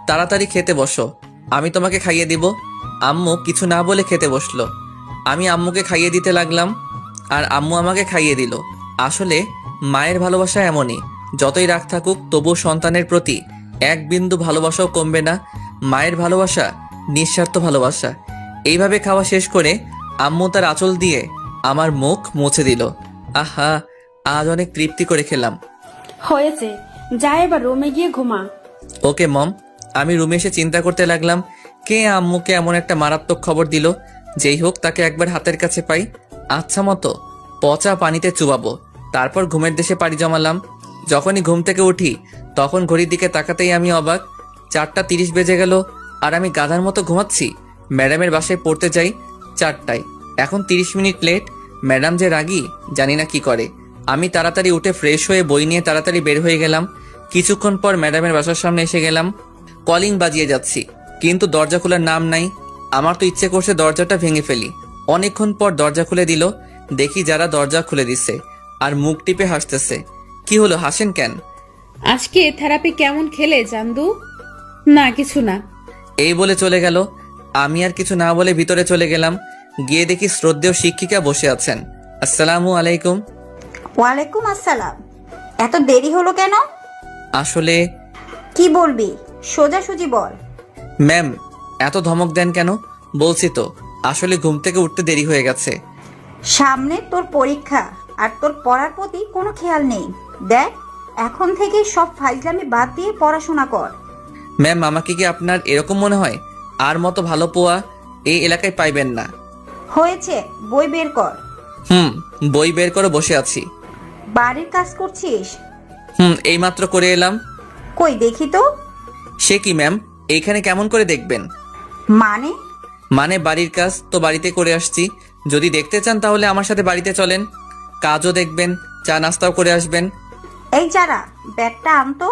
তাড়াতাড়ি খেতে বসো, আমি তোমাকে খাইয়ে দিব। আম্মু কিছু না বলে খেতে বসলো। আমি আম্মুকে খাইয়ে দিতে লাগলাম, আর আম্মু আমাকে খাইয়ে দিল। আসলে মায়ের ভালোবাসা এমনই, যতই রাগ থাকুক তবু সন্তানের প্রতি 1 বিন্দু ভালোবাসাও কমবে না। মায়ের ভালোবাসা নিঃস্বার্থ ভালোবাসা। এইভাবে খাওয়া শেষ করে আম্মু তার আঁচল দিয়ে আমার মুখ মুছে দিল। আহা, আজ অনেক তৃপ্তি করে খেলাম।
হয়েছে, যা এবার রুমে গিয়ে ঘুমা।
ওকে মম। আমি রুমে এসে চিন্তা করতে লাগলাম, কে আম্মুকে এমন একটা মারাত্মক খবর দিল। যেই হোক, তাকে একবার হাতের কাছে পাই, আচ্ছা মতো পচা পানিতে চুবাবো। তারপর ঘুমের দেশে পাড়ি জমালাম। যখনই ঘুম থেকে উঠি, তখন ঘড়ির দিকে তাকাতেই আমি অবাক। 4:30 বেজে গেল, আর আমি গাধার মতো ঘুমাচ্ছি। ম্যাডামের বাসায় পড়তে যাই 4টায়, এখন 30 মিনিট লেট। ম্যাডাম যে রাগী, জানি না কি করে। আমি তাড়াতাড়ি উঠে ফ্রেশ হয়ে বই নিয়ে তাড়াতাড়ি বের হয়ে গেলাম। কিছুক্ষণ পর ম্যাডামের বাসার সামনে এসে গেলাম। কলিং বাজিয়ে যাচ্ছি, কিন্তু দরজা খোলার নাম নাই। আমার তো ইচ্ছে করছে দরজাটা ভেঙে ফেলি। অনেকক্ষণ পর দরজা খুলে দিল। দেখি যারা দরজা খুলে দিছে, আর মুখ টিপে হাসতেছে। কি হলো, হাসেন কেন?
আজকে থেরাপি কেমন খেলে চান্দু? না, কিছু না।
এই বলে চলে গেল। আমি আর কিছু না বলে ভিতরে চলে গেলাম। গিয়ে দেখি শ্রদ্ধেয় শিক্ষিকা বসে আছেন। আসসালামু আলাইকুম।
ওয়ালাইকুম আসসালাম। এত দেরি হলো কেন?
আসলে
কি বলবি, সোজাসুজি বল।
ম্যাম, এত ধমক দেন কেন? বলছি তো, আসলে ঘুম থেকে উঠতে দেরি হয়ে গেছে।
সামনে তোর পরীক্ষা, আর তোর পড়ার প্রতি কোনো খেয়াল নেই। দেখ, এখন থেকে সব ফাইজলামি বাদ দিয়ে পড়াশোনা কর।
ম্যাম, আমাকে কি আপনার এরকম মনে হয়? আর মতো ভালো পোয়া এই এলাকায় পাইবেন না।
হয়েছে, বই বের কর।
বই বের করে বসে আছি।
বাড়ির কাজ করছিস?
এইমাত্র করে এলাম।
কই দেখি তো।
সে কি ম্যাম, এইখানে কেমন করে দেখবেন?
মানে
বাড়ির কাজ তো বাড়িতে করে আসছি। যদি দেখতে চান তাহলে আমার সাথে বাড়িতে চলেন, কাজও দেখবেন, চা নাস্তাও করে আসবেন।
এই যারা, ব্যাগটা আনতো।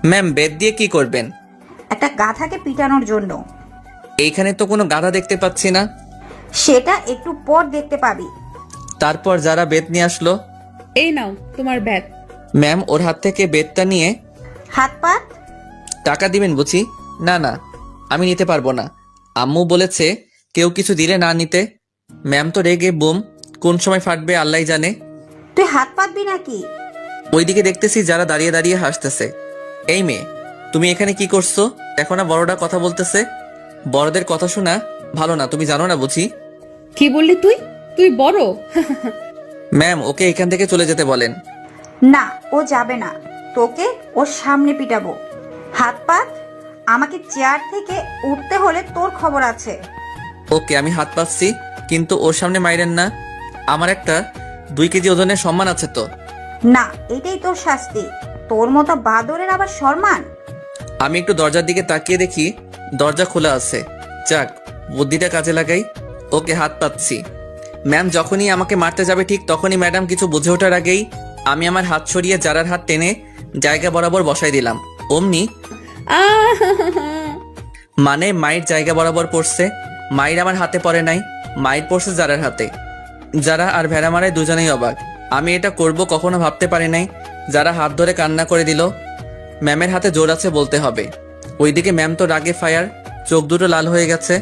ম্যাম, বেদ দিয়ে কি করবেন?
একটা গাধাকে পিটানোর জন্য।
এইখানে তো কোনো গাধা দেখতে পাচ্ছি না।
সেটা একটু পর দেখতে পাবি।
তারপর যারা বেত নিয়ে আসলো।
এই নাও তোমার ব্যাগ।
ম্যাম ওর হাত থেকে বেতটা নিয়ে,
হাত পাত।
টাকা দিবেন বুঝি? না না, আমি নিতে পারবো না। আম্মু বলেছে কেউ কিছু দিলে না নিতে। ম্যাম তো রেগে বুম, কোন সময় ফাটবে আল্লাহ জানে।
তুই হাত পাতবি নাকি?
ওইদিকে দেখতেছি যারা দাঁড়িয়ে দাঁড়িয়ে হাসতেছে। এই মেয়ে, তুমি এখানে কি করছো? দেখো না বড়রা কথা বলতেছে। বড়দের কথা শোনা ভালো না, তুমি জানো না বুঝি?
কি বললি তুই? তুই বড়?
ম্যাম ওকে এখান থেকে চলে যেতে বলেন।
না, ও যাবে না। তোকে ওর সামনে পিটাবো। হাত পাত। আমাকে চেয়ার থেকে উঠতে হলে তোর খবর আছে।
ওকে আমি হাত পাচ্ছি, কিন্তু ওর সামনে মাইরেন না। আমার একটা 2 কেজি ওজনের সম্মান আছে তো।
না, এটাই তোর শাস্তি। তোর মতো বাদরের আবার সম্মান?
আমি একটু দরজার দিকে তাকিয়ে দেখি দরজা খোলা আছে। যাক, বুদ্ধিটা কাজে লাগাই। ওকে হাত পাচ্ছি। ম্যাম যখনই আমাকে মারতে যাবে ঠিক তখনই ম্যাডাম কিছু বুঝে ওঠার আগেই আমি আমার হাত সরিয়ে যারার হাত টেনে জায়গা বরাবর বসাই দিলাম। অমনি
আহ!
মানে মায়ের জায়গা বরাবর পড়ছে। মায়ের আমার হাতে পড়ে নাই, মায়ের পড়ছে যারার হাতে। যারা আর ভেড়া মারায় দুজনেই অবাক। আমি এটা করব কখনো ভাবতে পারি নাই। যারা হাত ধরে কান্না করে দিল। ম্যামের হাতে জোর আছে বলতে হবে। ওইদিকে ম্যাম তো রাগে ফায়ার, চোখ দুটো লাল হয়ে গেছে।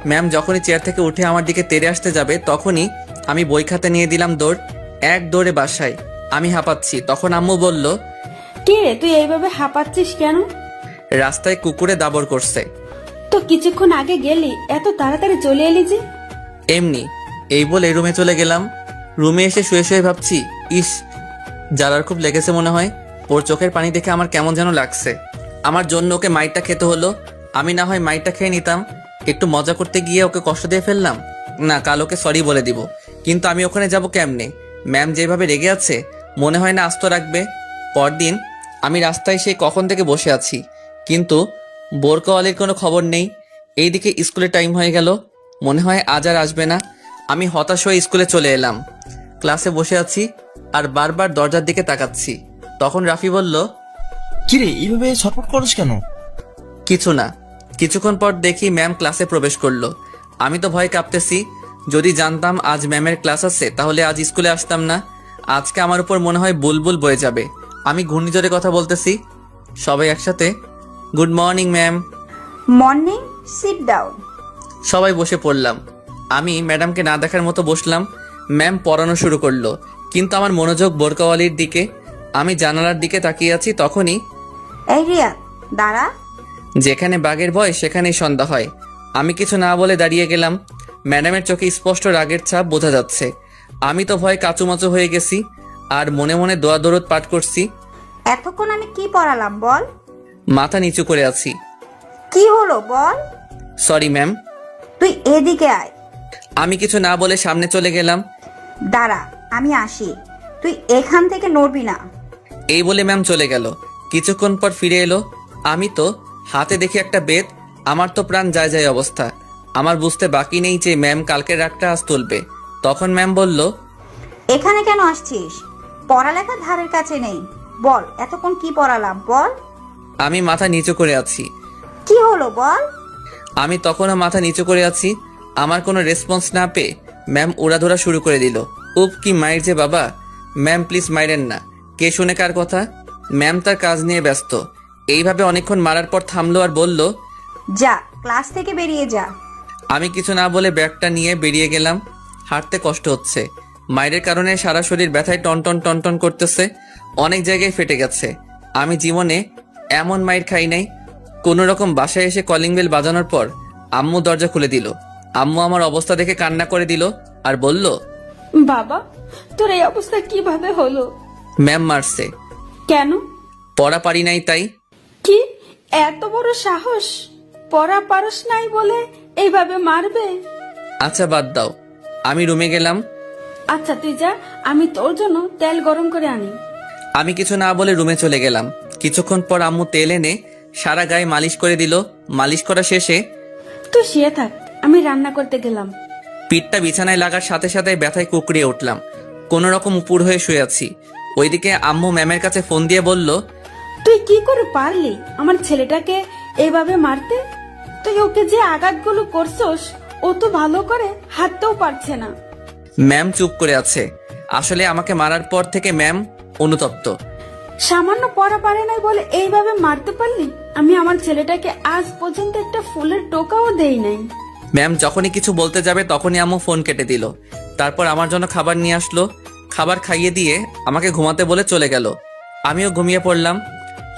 ম্যাম যখনই চেয়ার থেকে উঠে আমার দিকে তেড়ে আসতে যাবে তখনই আমি বই খাতে নিয়ে দিলাম দৌড়। এক দৌড়ে বাসায়। আমি হাঁপাচ্ছি। তখন আম্মু বলল,
কি রে, তুই এইভাবে হাঁপাচ্ছিস কেন?
রাস্তায় কুকুরে দাবর করছে।
তো কিছুক্ষণ আগে গেলি, এত তাড়াতাড়ি চলে এলি যে?
এমনি। এই বলে রুমে চলে গেলাম। রুমে এসে শুয়ে শুয়ে ভাবছি, ইস, যারার খুব লেগেছে মনে হয়। ওর চোখের পানি দেখে আমার কেমন যেন লাগছে। আমার জন্য ওকে মাইরটা খেতে হলো। আমি না হয় মাইরটা খেয়ে নিতাম। একটু মজা করতে গিয়ে ওকে কষ্ট দিয়ে ফেললাম। না, কাল ওকে সরি বলে দিব। কিন্তু আমি ওখানে যাব কেমনে? ম্যাম যেভাবে রেগে আছে মনে হয় না আস্ত রাখবে। পরদিন আমি রাস্তায় সেই কখন থেকে বসে আছি, কিন্তু বোরকাওয়ালির কোনো খবর নেই। এইদিকে স্কুলের টাইম হয়ে গেল, মনে হয় আজ আর আসবে না। আমি হতাশ হয়ে স্কুলে চলে এলাম। ক্লাসে বসে আছি আর বারবার দরজার দিকে তাকাচ্ছি। তখন রাফি বলল,
কিরে এইভাবে ছটফট করছ কেন?
কিছু না। কিছুক্ষণ পর দেখি ম্যাম ক্লাসে প্রবেশ করলো। আমি তো ভয় কাঁপতেছি। যদি জানতাম আজ ম্যামের ক্লাস আছে তাহলে আজ স্কুলে আসতাম না। আজকে আমার উপর মনে হয় বুলবুল বয়ে যাবে। আমি ঘূর্ণিঝড়ে কথা বলতেছি। সবাই একসাথে, good morning ma'am.
Morning. Sit down.
সবাই বসে পড়লাম। আমি ম্যাডামকে না দেখার মতো বসলাম। ম্যাম পড়ানো শুরু করলো, কিন্তু আমার মনোযোগ বোরকাওয়ালির দিকে। আমি জানালার দিকে তাকিয়ে আছি। তখনই,
এই রিয়া, দাঁড়া।
যেখানে বাঘের ভয় সেখানেই সন্ধ্যা হয়। আমি কিছু না বলে দাঁড়িয়ে গেলাম। ম্যাডামের চোখে স্পষ্ট রাগের ছাপ বোঝা যাচ্ছে। আমি তো ভয় কাচুমাচু হয়ে গেছি আর মনে মনে দোয়া দরুদ পাঠ করছি।
এতক্ষণ আমি কি পড়ালাম বল?
মাথা নিচু করে আছি।
কি হলো বল?
Sorry ma'am.
তুই এদিকে আয়।
আমি কিছু না বলে সামনে চলে গেলাম।
দাঁড়া, আমি আসি। তুই এখান থেকে নড়বি না।
এই বলে ম্যাম চলে গেল। কিছুক্ষণ পর ফিরে এলো। আমি তো হাতে দেখি একটা বেত। আমার তো প্রাণ যায় যায় অবস্থা। আমার বুঝতে বাকি নেই যে ম্যাম কালকের রাগটা আজ তুলবে। তখন ম্যাম বলল,
এখানে কেন আসছিস? পড়ালেখা ধারের কাছে নেই। বল, এতক্ষণ কি পড়ালাম বল?
আমি মাথা নিচু করে আছি।
কি হলো বল?
আমি তখনও মাথা নিচু করে আছি। আমার কোনো রেসপন্স না পেয়ে ম্যাম উড়াধরা শুরু করে দিল। উপ, কি মাইর যে বাবা। ম্যাম প্লিজ মাইরেন না। কে শুনে কার কথা? ম্যাম তার কাজ নিয়ে ব্যস্ত। এইভাবে অনেকক্ষণ মারার পর থামলো আর বলল,
যা, ক্লাস থেকে বেরিয়ে যা।
আমি কিছু না বলে ব্যাগটা নিয়ে বেরিয়ে গেলাম। হাঁটতে কষ্ট হচ্ছে। মায়ের কারণে সারা শরীর ব্যথায় টনটন টনটন করতেছে। অনেক জায়গায় ফেটে গেছে। আমি জীবনে এমন মাইর খাই নাই। কোনো রকম বাসায় এসে কলিং বেল বাজানোর পর আম্মু দরজা খুলে দিল। আম্মু আমার অবস্থা দেখে কান্না করে দিল আর বলল,
বাবা, তোর এই অবস্থা কিভাবে হলো?
ম্যাম মারছে।
কেন?
পড়া পারি নাই তাই।
কি এত বড় সাহস? পড়া পারস নাই বলে এইভাবে মারবে?
আচ্ছা বাদ দাও। আমি রুমে গেলাম।
আচ্ছা তুই যা, আমি তোর জন্য তেল গরম করে আনি।
আমি কিছু না বলে রুমে চলে গেলাম। কিছুক্ষণ পর আম্মু তেল এনে সারা গায়ে মালিশ করে দিল। মালিশ করা শেষে,
তুই শুয়ে থাক, আমি রান্না করতে গেলাম।
পিঠটা বিছানায় লাগার সাথে সাথে ব্যথায় কুকড়িয়ে উঠলাম। কোনো রকম উপর হয়ে শুয়ে আছি। ওইদিকে আম্মু ম্যামের কাছে ফোন দিয়ে বলল,
তুই কি করে পারলি আমার ছেলেটাকে এইভাবে মারতে? তুই ওকে যে আঘাতগুলো করছস ও তো ভালো করে হাঁটতেও পারছে না।
ম্যাম চুপ করে আছে। আসলে আমাকে মারার পর থেকে ম্যাম অনুতপ্ত।
সামান্য পড়া পারে নাই বলে এইভাবে মারতে পারলি? আমি আমার ছেলেটাকে আজ পর্যন্ত একটা ফুলের টোকাও দেই নাই।
ম্যাম যখনই কিছু বলতে যাবে তখনই আম্মু ফোন কেটে দিল। তারপর আমার জন্য খাবার নিয়ে আসলো। খাবার খাইয়ে দিয়ে আমাকে ঘুমাতে বলে চলে গেল। আমিও ঘুমিয়ে পড়লাম।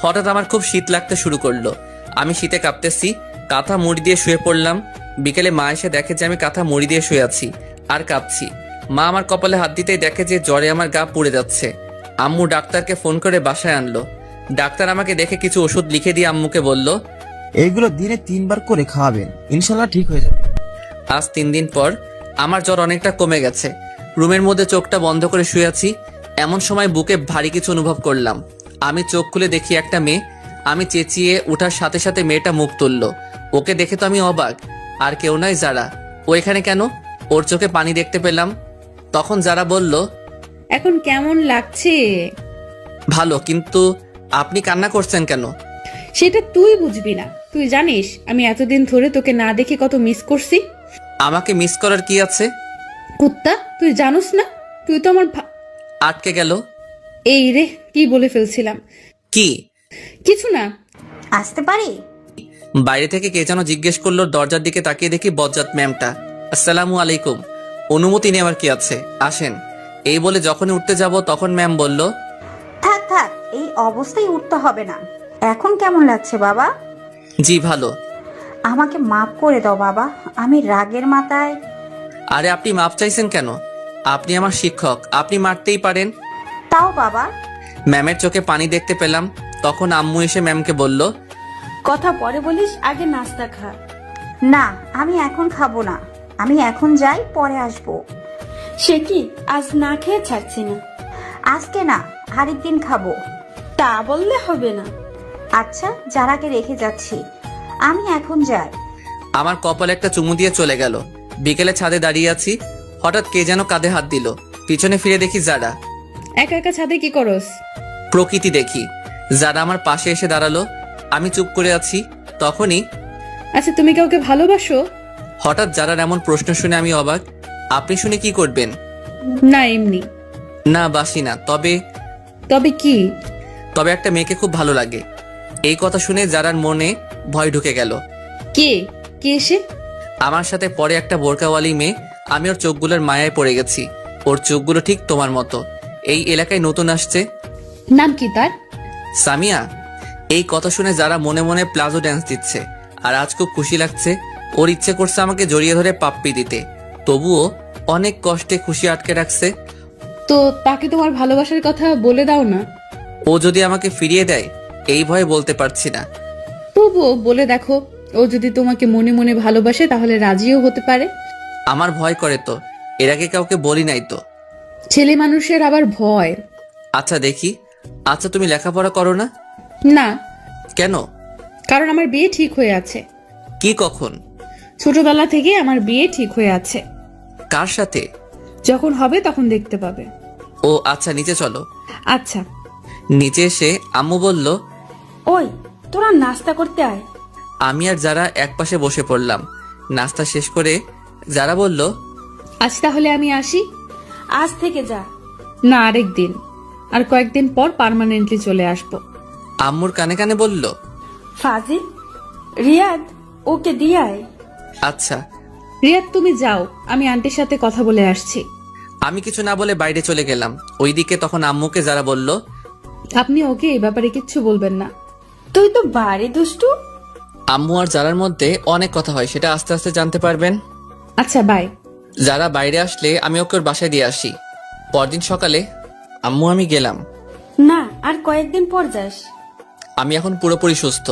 হঠাৎ আমার খুব শীত লাগতে শুরু করলো। আমি শীতে কাঁপতেছি, কাঁথা মুড়ি দিয়ে শুয়ে পড়লাম। বিকেলে মা এসে দেখে যে আমি কাঁথা মুড়ি দিয়ে শুয়ে আছি আর কাঁপছি। মা আমার কপালে হাত দিতেই দেখে যে জ্বরে আমার গা পুড়ে যাচ্ছে। আম্মু ডাক্তারকে ফোন করে বাসায় আনলো। ডাক্তার আমাকে দেখে কিছু ওষুধ লিখে দিয়ে আম্মুকে বলল,
এইগুলো দিনে 3 বার করে খাওয়াবেন, ইনশাল্লাহ ঠিক হয়ে যাবে।
আজ 3 দিন পর আমার জ্বর অনেকটা কমে গেছে। রুমের মধ্যে চোখটা বন্ধ করে শুয়ে আছি। এমন সময় বুকে ভারী কিছু অনুভব করলাম। আমি চোখ খুলে দেখি একটা মেয়ে। আমি চেঁচিয়ে ওঠার সাথে সাথে মেয়েটা মুখ তুলল। ওকে দেখে তো আমি অবাক। আর কেউ নয়, যারা। ও এখানে কেন? ওর চোখে পানি দেখতে পেলাম। তখন যারা বলল,
এখন কেমন লাগছে?
ভালো, কিন্তু আপনি কান্না করছেন কেন?
সেটা তুই বুঝবি না। তুই জানিস আমি এতদিন ধরে তোকে না দেখে কত মিস করছি।
আমাকে মিস করার কি আছে?
কুত্তা, তুই জানোস না? তুই তো আমার
আটকে গেল।
এই রে, কি বলে ফেলছিলাম।
কি?
কিছু না।
আসতে পারি?
বাইরে থেকে কে যেন জিজ্ঞেস করলো। দরজার দিকে তাকিয়ে দেখি বজ্জাত ম্যামটা। আসসালামু আলাইকুম। অনুমতি নেওয়ার কি আছে, আসেন। এই বলে যখনই উঠতে যাব তখন ম্যাম বলল,
থাক থাক, এই অবস্থায় উঠতে হবে না। এখন কেমন লাগছে বাবা?
জি ভালো।
আমাকে মাফ করে দাও বাবা, আমি রাগের মাথায়।
আরে আপনি মাপ চাইছেন কেন? আপনি আমার শিক্ষক, আপনি মারতেই পারেন।
তাও বাবা।
ম্যামের চোখে পানি দেখতে পেলাম। তখন আম্মু এসে ম্যামকে বলল,
কথা পরে বলিস, আগে নাস্তা খা।
না, আমি এখন খাবো না। আমি এখন যাই, পরে আসবো।
সে কি, আজ না খেয়ে ছাড়ছি না?
আজকে না, আরেকদিন খাবো।
তা বললে হবে না।
আচ্ছা, যারাকে রেখে যাচ্ছি, আমি এখন যাই।
আমার কপালে একটা চুমু দিয়ে চলে গেল। বিকেলে ছাদে দাঁড়িয়ে আছি। হঠাৎ কে যেন কাঁধে হাত দিল। পিছনে ফিরে দেখি যারা।
একা একা ছাদে কি করস?
প্রকৃতি দেখি। যারা আমার পাশে এসে দাঁড়ালো। আমি চুপ করে আছি। তখনই
আচ্ছা, তুমি কাউকে ভালোবাসো?
হঠাৎ যারার এমন প্রশ্ন শুনে আমি অবাক। আপনি শুনে কি করবেন?
না, এমনি।
না, বাসি না। তবে
তবে কি?
তবে একটা মেয়েকে খুব ভালো লাগে। এই কথা শুনে যারার মনে ভয় ঢুকে গেল।
কে? কে এসে?
আমার সাথে পরে একটা বোরকাওয়ালি মেয়ে। আমি ওর চোখগুলোর মায়ায় পড়ে গেছি। ওর চোখগুলো ঠিক তোমার মতো। এই এলাকায় নতুন আসছে।
নাম কি তার?
সামিয়া। এই কথা শুনে যারা মনে মনে প্লাজো ড্যান্স দিচ্ছে। আর আজ খুব খুশি লাগছে। ওর ইচ্ছে করছে আমাকে জড়িয়ে ধরে পাপ্পি দিতে। তবুও অনেক কষ্টে খুশি আটকে রাখছে।
তো তাকে তোমার ভালোবাসার কথা বলে দাও না।
ও যদি আমাকে ফিরিয়ে দেয়, এই ভয়ে বলতে পারছি না।
তবুও বলে দেখো, ও যদি তোমাকে মনে মনে ভালোবাসে তাহলে রাজিও হতে পারে।
আমার ভয় করে তো। এর আগে কাউকে বলি নাই তো।
ছেলে মানুষের আবার ভয়।
আচ্ছা দেখি। আচ্ছা তুমি লেখাপড়া করো না?
না।
কেন?
কারণ আমার বিয়ে ঠিক হয়ে আছে।
কি, কখন?
ছোটবেলা থেকে আমার বিয়ে ঠিক হয়ে আছে।
কার সাথে?
যখন হবে তখন দেখতে পাবে।
ও আচ্ছা, নিচে চলো।
আচ্ছা।
নিচে এসে আম্মু বলল,
ওই, তোরা নাস্তা করতে আয়।
আমি আর যারা একপাশে বসে পড়লাম। নাস্তা শেষ করে যারা বলল,
আজ তাহলে আমি আসি।
আজ থেকে যা।
না, আরেক দিন। আর কয়েকদিন পর পার্মানেন্টলি চলে আসবো।
আম্মুর কানে কানে বলল,
ফাজিল, রিয়াদ, ওকে দিয়ে আয়।
আচ্ছা।
রিয়াদ, তুমি যাও, আমি আন্টির সাথে কথা বলে আসছি।
আমি কিছু না বলে বাইরে চলে গেলাম। ওইদিকে তখন আম্মুকে যারা বলল,
আপনি ওকে এই ব্যাপারে কিচ্ছু বলবেন না।
তুই তো বাড়ি দুষ্টু।
আম্মু আর যারার মধ্যে অনেক কথা হয়, সেটা আস্তে আস্তে জানতে পারবেন।
আচ্ছা, বাই।
যারা বাইরে আসলে আমি ওকে ওর বাসায় দিয়ে আসি। পরদিন সকালে আম্মু আমি গেলাম।
না, আর কয়েকদিন পর যাস।
আমি এখন পুরোপুরি সুস্থ।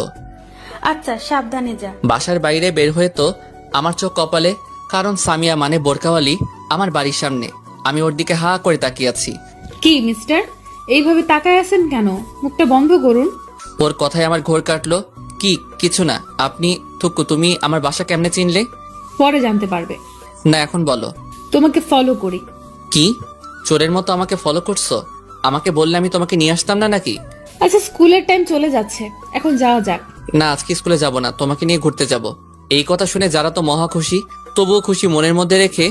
আচ্ছা, সাবধানে যা।
বাসার বাইরে বের হয়ে তো আমার চোখ কপালে। কারণ সামিয়া মানে বোরকাওয়ালি আমার বাড়ির সামনে। আমি ওর দিকে হা করে তাকিয়ে আছি।
কি মিস্টার, এইভাবে তাকায় আছেন কেন? মুখটা বন্ধ করুন।
ওর কথায় আমার ঘোর কাটলো। কি? কিছু না। আপনি থুকু, তুমি আমার বাসা কেমনে চিনলে?
পরে জানতে পারবে।
না, এখন বলো।
তোমাকে ফলো করি।
কি? চোরের মতো আমাকে ফলো করছো? আমাকে বললে আমি তোমাকে নিয়ে আসতাম না নাকি?
আচ্ছা, স্কুলের টাইম চলে যাচ্ছে, এখন যাওয়া যাক।
না, আজকে স্কুলে যাব না, তোমাকে নিয়ে ঘুরতে যাব। এই কথা শুনে যারা তো মহা খুশি। তবুও খুশি মনের মধ্যে রেখে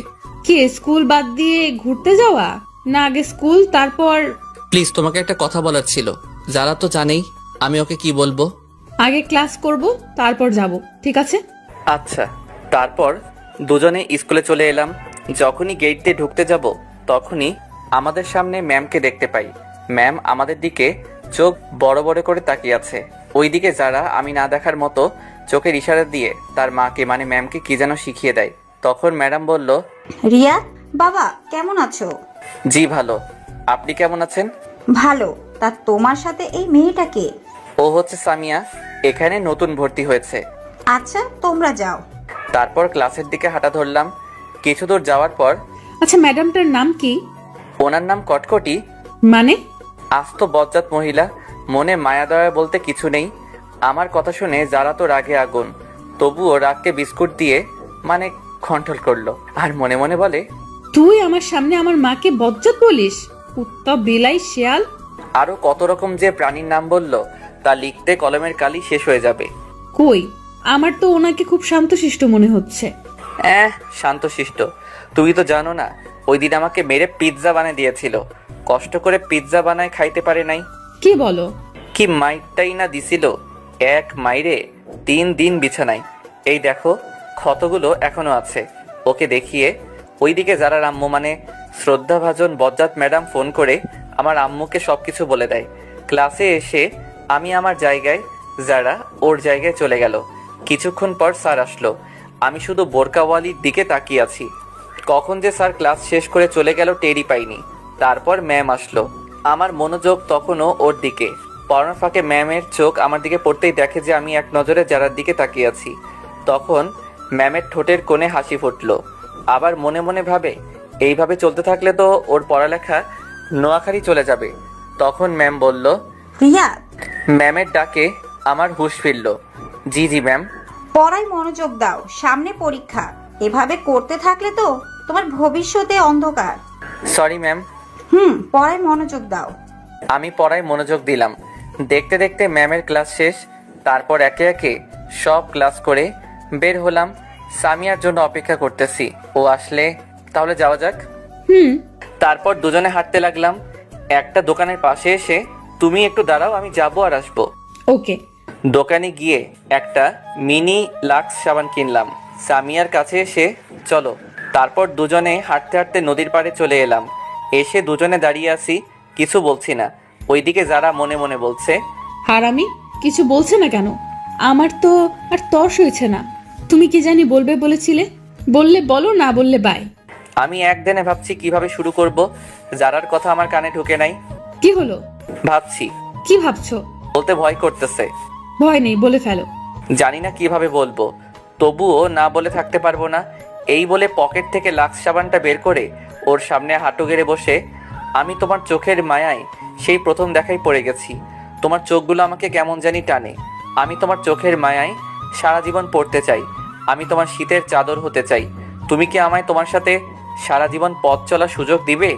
কি স্কুল বাদ দিয়ে ঘুরতে যাওয়া, না আগে স্কুল তারপর?
প্লিজ, তোমাকে একটা কথা বলার ছিল। যারা তো জানেই, আমি ওকে কি বলবো?
আগে ক্লাস করব, তারপর যাব, ঠিক আছে?
আচ্ছা। তারপর দুজনে স্কুলে চলে এলাম। যখনই গেট দিয়ে ঢুকতে যাব তখনই আমাদের সামনে ম্যামকে দেখতে পাই। ম্যাম আমাদের দিকে চোখ বড় বড় করে তাকিয়ে আছে। ওইদিকে যারা আমি না দেখার মতো চোখের ইশারা দিয়ে তার মাকে মানে ম্যামকে কি যেন শিখিয়ে দেয়। তখন ম্যাডাম বলল,
রিয়া বাবা কেমন আছো?
জি ভালো, আপনি কেমন আছেন?
ভালো। তা তোমার সাথে এই মেয়েটাকে?
ও হচ্ছে সামিয়া, এখানে নতুন ভর্তি হয়েছে।
আচ্ছা তোমরা যাও।
তারপর ক্লাসের দিকে হাঁটা ধরলাম। কিছু দূর যাওয়ার পর
আচ্ছা, ম্যাডামটার নাম কি?
ওনার নাম কটকটি।
মানে?
আস্ত বজ্জাত মহিলা, মনে মায়া দয়া বলতে কিছু নেই। আমার কথা শুনে যারা তো রাগে আগুন, তবুও রাগকে বিস্কুট দিয়ে মানে কন্ট্রোল করলো আর মনে মনে বলে,
তুই আমার সামনে আমার মাকে বজ্জাত বলিস? কুত্তা, বিলাই, শিয়াল।
আরো কত রকম যে প্রাণীর নাম বলল তা লিখতে কলমের কালি শেষ হয়ে যাবে।
কই, আমার তো ওনাকে খুব শান্তশিষ্ট মনে হচ্ছে।
শান্তশিষ্ট? তুই তো জানো না, ওই দিন আমাকে মেরে পিৎজা বানিয়ে দিয়েছিল। কষ্ট করে পিৎজা বানায় খাইতে পারে নাই।
কি বলো?
কি মাইরটাই না দিছিল, এক মাইরে 3 দিন বিছানায়। এই দেখো ক্ষতগুলো এখনো আছে। ওকে দেখিয়ে ওইদিকে যারা আম্মু মানে শ্রদ্ধাভাজন বজ্জাত ম্যাডাম ফোন করে আমার আম্মুকে সবকিছু বলে দেয়। ক্লাসে এসে আমি আমার জায়গায়, যারা ওর জায়গায় চলে গেল। কিছুক্ষণ পর স্যার আসলো। আমি শুধু বোরকাওয়ালির দিকে তাকিয়ে আছি। কখন যে স্যার ক্লাস শেষ করে চলে গেল টেরই পাইনি। তারপর ম্যাম আসলো। আমার মনোযোগ তখনও ওর দিকে। পড়ানোর ফাঁকে ম্যামের চোখ আমার দিকে পড়তেই দেখে যে আমি এক নজরে যারার দিকে তাকিয়ে আছি। তখন ম্যামের ঠোঁটের কোণে হাসি ফুটলো। আবার মনে মনে ভাবে, এইভাবে চলতে থাকলে তো ওর পড়ালেখা নোয়াখালী চলে যাবে। তখন ম্যাম বলল,
রিয়া
ম্যামের ডাকে আমার হুঁশ ফিরল। জি জি ম্যাম।
পড়ায় মনোযোগ দাও, সামনে পরীক্ষা। এভাবে করতে থাকলে তো তোমার ভবিষ্যতে অন্ধকার।
Sorry ma'am.
পড়ায় মনোযোগ দাও।
আমি পড়ায় মনোযোগ দিলাম। দেখতে দেখতে ম্যামের ক্লাস শেষ। তারপর একে একে সব ক্লাস করে বের হলাম। সামিয়ার জন্য অপেক্ষা করতেছি, ও আসলে তাহলে যাওয়া যাক। তারপর দুজনে হাঁটতে লাগলাম। একটা দোকানের পাশে এসে, তুমি একটু দাঁড়াও, আমি যাবো আর আসবো।
ওকে।
দোকানে গিয়ে একটা মিনি লাক্স সাবান কিনলাম। সামিয়ার কাছে এসে, চলো। তারপর দুজনে হাঁটতে হাঁটতে নদীর পাড়ে চলে এলাম। এসে দুজনে দাঁড়িয়ে আছি, কিছু বলছি না। ওইদিকে যারা মনে মনে বলছে,
হারামি, কিছু বলছে না কেন? আমার তো আর তর্স হয়েছে না। তুমি কি জানি বলবে বলেছিলে, বললে বলো, না বললে বাই।
আমি একদিনে ভাবছি কিভাবে শুরু করব। যারার কথা আমার কানে ঢুকে নাই।
কি হলো?
ভাবছি,
কি ভাবছো?
বলতে ভয় করতেছে।
ভয় নেই, বলে ফেলো।
জানি না কিভাবে বলবো, তবুও না বলে থাকতে পারবো না। এই বলে পকেট থেকে লাক্স সাবানটা বের করে ওর সামনে হাঁটু গেড়ে বসে, আমি তোমার চোখের মায়ায় সেই প্রথম দেখাই পড়ে গেছি। তোমার চোখগুলো আমাকে কেমন জানি টানে। আমি তোমার চোখের মায়ায় সারা জীবন পড়তে চাই। আমি তোমার শীতের চাদর হতে চাই। তুমি কি আমায় তোমার সাথে সারা জীবন পথ চলার সুযোগ দিবে?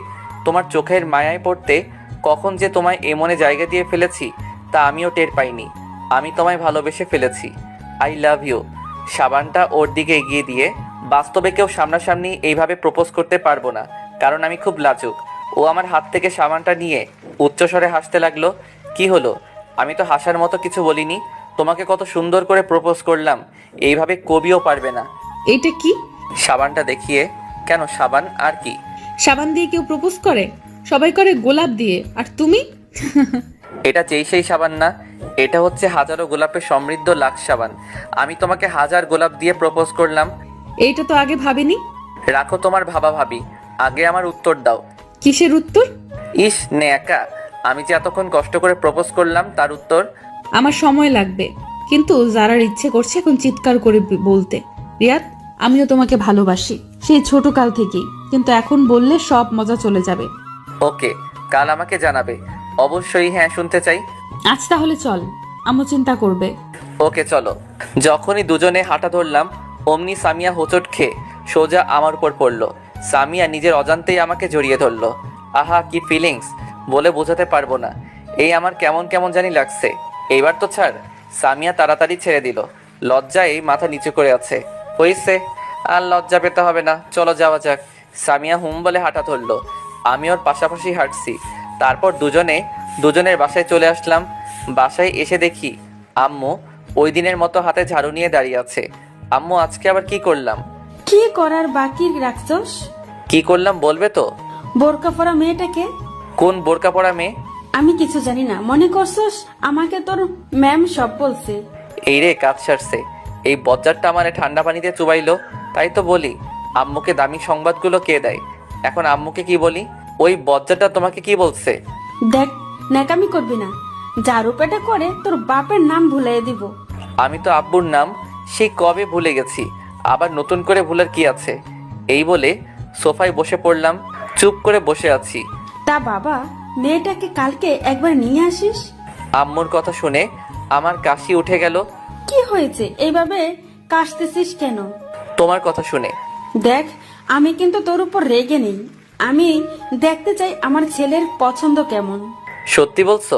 তোমার চোখের মায়ায় পড়তে কখন যে তোমায় এমনে জায়গা দিয়ে ফেলেছি তা আমিও টের পাইনি। আমি তোমায় ভালোবেসে ফেলেছি। I love you. সাবানটা ওর দিকে এগিয়ে দিয়ে, বাস্তবে কেউ সামনাসামনি এইভাবে প্রপোজ করতে পারবো না, কারণ আমি খুব লাজুক। ও আমার হাত থেকে সাবানটা নিয়ে উচ্চস্বরে হাসতে লাগলো। কি হলো? আমি তো হাসার মতো কিছু বলিনি। তোমাকে কত সুন্দর করে প্রপোজ করলাম, এইভাবে কবিও পারবে না।
এইটা কি?
সাবানটা দেখিয়ে। কেন, সাবান আর কি?
সাবান দিয়ে কেউ প্রপোজ করে? সবাই করে গোলাপ দিয়ে, আর তুমি?
এটা যেই সেই সাবান না, এটা হচ্ছে হাজারো গোলাপে সমৃদ্ধ লাক্স সাবান। আমি তোমাকে 1000 গোলাপ দিয়ে প্রপোজ করলাম।
এইটা তো আগে ভাবিনি।
রাখো তোমার ভাবা ভাবি, আগে আমার উত্তর দাও।
কিসের উত্তর?
ইস নেকা, আমি যে এতক্ষণ কষ্ট করে প্রপোজ করলাম তার উত্তর।
আমার সময় লাগবে, কিন্তু যারার ইচ্ছে করছে এখন চিৎকার করে বলতে, রিয়াদ আমিও তোমাকে ভালোবাসি, সেই ছোট কাল থেকেই, কিন্তু এখন বললে সব মজা চলে যাবে।
ওকে, কাল আমাকে জানাবে। অবশ্যই হ্যাঁ, শুনতে চাই।
আজ তাহলে চল, আম্মু চিন্তা করবে।
ওকে চলো। যখনই দুজনে হাঁটা ধরলাম অমনি সামিয়া হোঁচট খেয়ে সোজা আমার উপর পড়লো। সামিয়া নিজের অজান্তেই আমাকে জড়িয়ে ধরলো। আহা কি ফিলিংস, বলে বোঝাতে পারবো না। এই আমার কেমন কেমন জানি লাগছে। এইবার তো ছাড়। সামিয়া তাড়াতাড়ি ছেড়ে দিল। লজ্জায় মাথা নিচু করে আছে। হয়েছে, আর লজ্জা পেতে হবে না, চলো যাওয়া যাক। সামিয়া হুম বলে হাঁটা ধরলো। আমি ওর পাশাপাশি হাঁটছি। তারপর দুজনের বাসায় চলে আসলাম। বাসায় এসে দেখি আম্মু ওই দিনের মতো হাতে ঝাড়ু নিয়ে দাঁড়িয়ে আছে। আম্মু, আজকে আবার কি করলাম?
কি করার বাকি রাখছস?
কি করলাম বলবে তো?
বোরকা পরা মেয়েটাকে?
কোন বোরকা পরা মেয়ে?
আমি কিছু জানি না, মনে করছস আমাকে তোর ম্যাম সব বলছে?
এই রে, কাজ সারছে। এই বজ্জারটা আমারে ঠান্ডা পানিতে চুবাইলো। তাই তো বলি, আম্মুকে দামি সংবাদগুলো কে দেয়? এখন আম্মুকে কি বলি? ওই বজ্জারটা তোমাকে কি বলছে?
দেখ, ন্যাকামি করবি না। ঝাড়ু পেটা করে তোর বাপের নাম ভুলিয়ে দিব।
আমি তো আব্বুর নাম সেই কবে ভুলে গেছি, আবার নতুন করে ভুলার কি আছে? এই বলে সোফায় বসে পড়লাম। চুপ করে বসে আছি।
তা বাবা, মেয়েটাকে কালকে একবার নিয়ে আসিস।
আম্মুর কথা শুনে আমার কাশি উঠে গেল।
কি হয়েছে এইভাবে কাশতেছিস কেন?
তোমার কথা শুনে।
দেখ, আমি কিন্তু তোর উপর রেগে নেই। আমি দেখতে চাই আমার ছেলের পছন্দ কেমন।
সত্যি বলছো?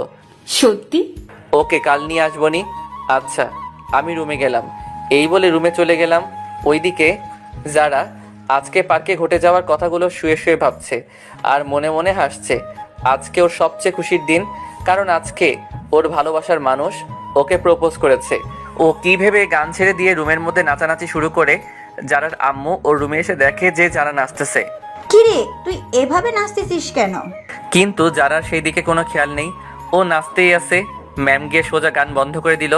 সত্যি।
ওকে, কাল নিয়ে আসবনি। আচ্ছা, আমি রুমে গেলাম। এই বলে রুমে চলে গেলাম। ওইদিকে যারা আজকে পার্কে ঘটে যাওয়ার কথাগুলো শুয়ে শুয়ে ভাবছে আর মনে মনে হাসছে। আজকে ওর সবচেয়ে খুশির দিন, কারণ আজকে ওর ভালোবাসার মানুষ ওকে প্রপোজ করেছে। ও কি ভেবে গান ছেড়ে দিয়ে রুমের মধ্যে নাচানাচি শুরু করে। যারার আম্মু ওর রুমে এসে দেখে যে যারা নাচতেছে।
কিরে, তুই এভাবে নাচতেছিস কেন?
কিন্তু যারার সেই দিকে কোনো খেয়াল নেই, ও নাচতেই আছে। ম্যাম গিয়ে সোজা গান বন্ধ করে দিল,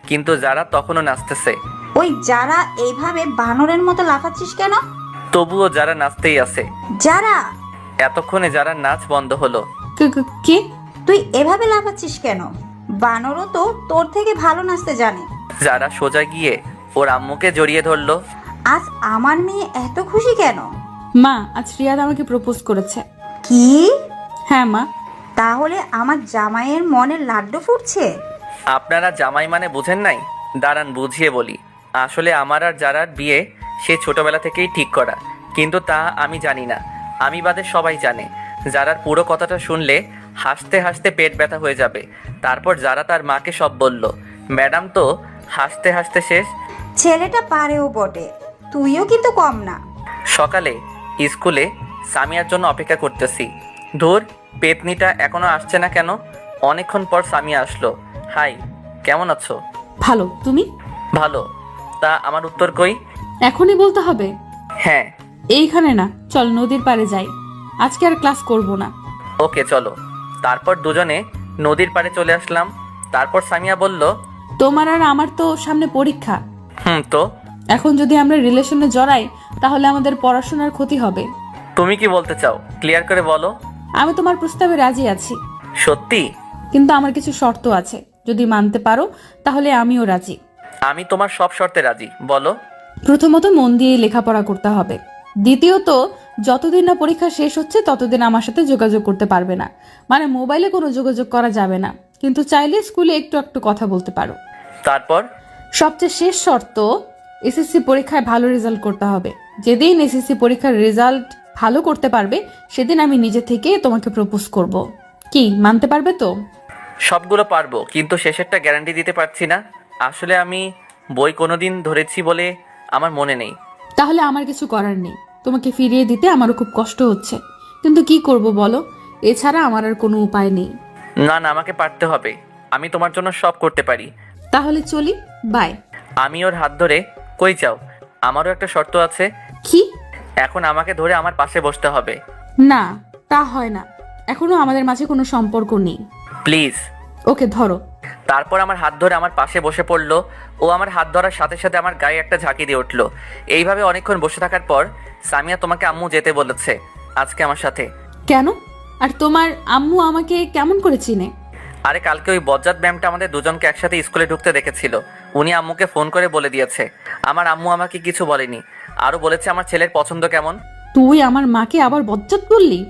কিন্তু যারা তখনও নাচতেছে।
ওই যারা এইভাবে বানরের মতো লাফাচ্ছিস কেন?
তবুও যারা নাচতেই আছে।
যারা,
এতক্ষণে যারা নাচ বন্ধ হলো।
কে?
তুই এভাবে লাফাচ্ছিস কেন? বানরও তো তোর থেকে ভালো নাচতে জানে।
যারা সোজা গিয়ে ওর আম্মুকে জড়িয়ে ধরলো।
আজ আমার মেয়ে এত খুশি কেন?
মা, আজ রিয়াদ আমাকে প্রপোজ করেছে।
কি?
হ্যাঁ মা।
তাহলে আমার জামাইয়ের মনে লাড্ডু ফুটছে?
আপনারা জামাই মানে বুঝেন নাই? দাঁড়ান বুঝিয়ে বলি। আসলে আমার আর যারার বিয়ে সে ছোটবেলা থেকেই ঠিক করা, কিন্তু তা আমি জানি না। আমি বাদে সবাই জানে। যারার পুরো কথাটা শুনলে হাসতে হাসতে পেট ব্যথা হয়ে যাবে। তারপর যারা তার মাকে সব বলল। ম্যাডাম তো হাসতে হাসতে শেষ।
ছেলেটা পারেও বটে, তুইও কিন্তু কম না।
সকালে স্কুলে সামিয়ার জন্য অপেক্ষা করতেছি। ধুর, পেতনিটা এখনো আসছে না কেন? অনেকক্ষণ পর সামিয়া আসলো। হাই, কেমন আছো?
ভালো, তুমি?
ভালো। তা আমার উত্তর কই?
এখনই বলতে হবে?
হ্যাঁ।
এইখানে না, চল নদীর পাড়ে যাই। আজকে আর ক্লাস করব না।
ওকে, চলো। তারপর দুজনে নদীর পাড়ে চলে আসলাম। তারপর সামিয়া বলল,
তোমার আর আমার তো সামনে পরীক্ষা।
তো
এখন যদি আমরা রিলেশনে জড়াই তাহলে আমাদের পড়াশোনার ক্ষতি হবে।
তুমি কি বলতে চাও? ক্লিয়ার করে বলো।
আমি তোমার প্রস্তাবে রাজি আছি,
সত্যি?
কিন্তু আমার কিছু শর্ত আছে। যদি মানতে পারো তাহলে আমিও রাজি।
আমি তোমার সব শর্তে রাজি, বলো।
প্রথমত, মন দিয়ে লেখাপড়া করতে হবে। দ্বিতীয়ত, যতদিন না পরীক্ষা শেষ হচ্ছে ততদিন আমার সাথে যোগাযোগ করতে পারবে না। মানে মোবাইলে কোনো যোগাযোগ করা যাবে না, কিন্তু চাইলে স্কুলে একটু একটু কথা বলতে পারো।
তারপর?
সবচেয়ে শেষ শর্ত, এসএসসি পরীক্ষায় ভালো রেজাল্ট করতে হবে। যেদিন এসএসসি পরীক্ষার রেজাল্ট ভালো করতে পারবে সেদিন আমি নিজে থেকে তোমাকে প্রপোজ করব। কি, মানতে পারবে তো?
সবগুলো পারবো, কিন্তু শেষেরটা গ্যারান্টি দিতে পারছি না। আসলে আমি বই কোনোদিন ধরেছি বলে আমার মনে নেই।
তাহলে আমার কিছু করার নেই। তোমাকে ফিরিয়ে দিতে আমারও খুব কষ্ট হচ্ছে, কিন্তু কি করব বলো? এছাড়া আমার আর কোনো উপায় নেই।
না না, আমাকে পারতে হবে। আমি তোমার জন্য সব করতে পারি।
তাহলে চলি, বাই।
আমি ওর হাত ধরে, কই যাও? আমারও একটা শর্ত আছে।
কি?
এখন আমাকে ধরে আমার পাশে বসতে হবে।
না, তা হয় না। এখনো আমাদের মাঝে কোনো সম্পর্ক নেই।
প্লিজ।
ওকে, ধরো।
তারপর আমার হাত ধরে আমার পাশে বসে পড়লো। ও আমার হাত ধরার সাথে সাথে আমার গায়ে একটা ঝাঁকি দিয়ে উঠলো। এইভাবে অনেকক্ষণ বসে থাকার পর সামিয়া তোমাকে আম্মু যেতে বলেছে আজকে আমার সাথে।
কেন? আর তোমার আম্মু আমাকে কেমন করে চিনে?
আরে কালকে ওই বজ্জাত ম্যামটা আমাদের দুজনকে একসাথে স্কুলে ঢুকতে দেখেছিল। উনি আম্মুকে ফোন করে বলে দিয়েছে। আমার আম্মু আমাকে কিছু বলেনি, আরও বলেছে আমার ছেলের পছন্দ কেমন।
তুই আমার মাকে আবার বজ্জাত বললি?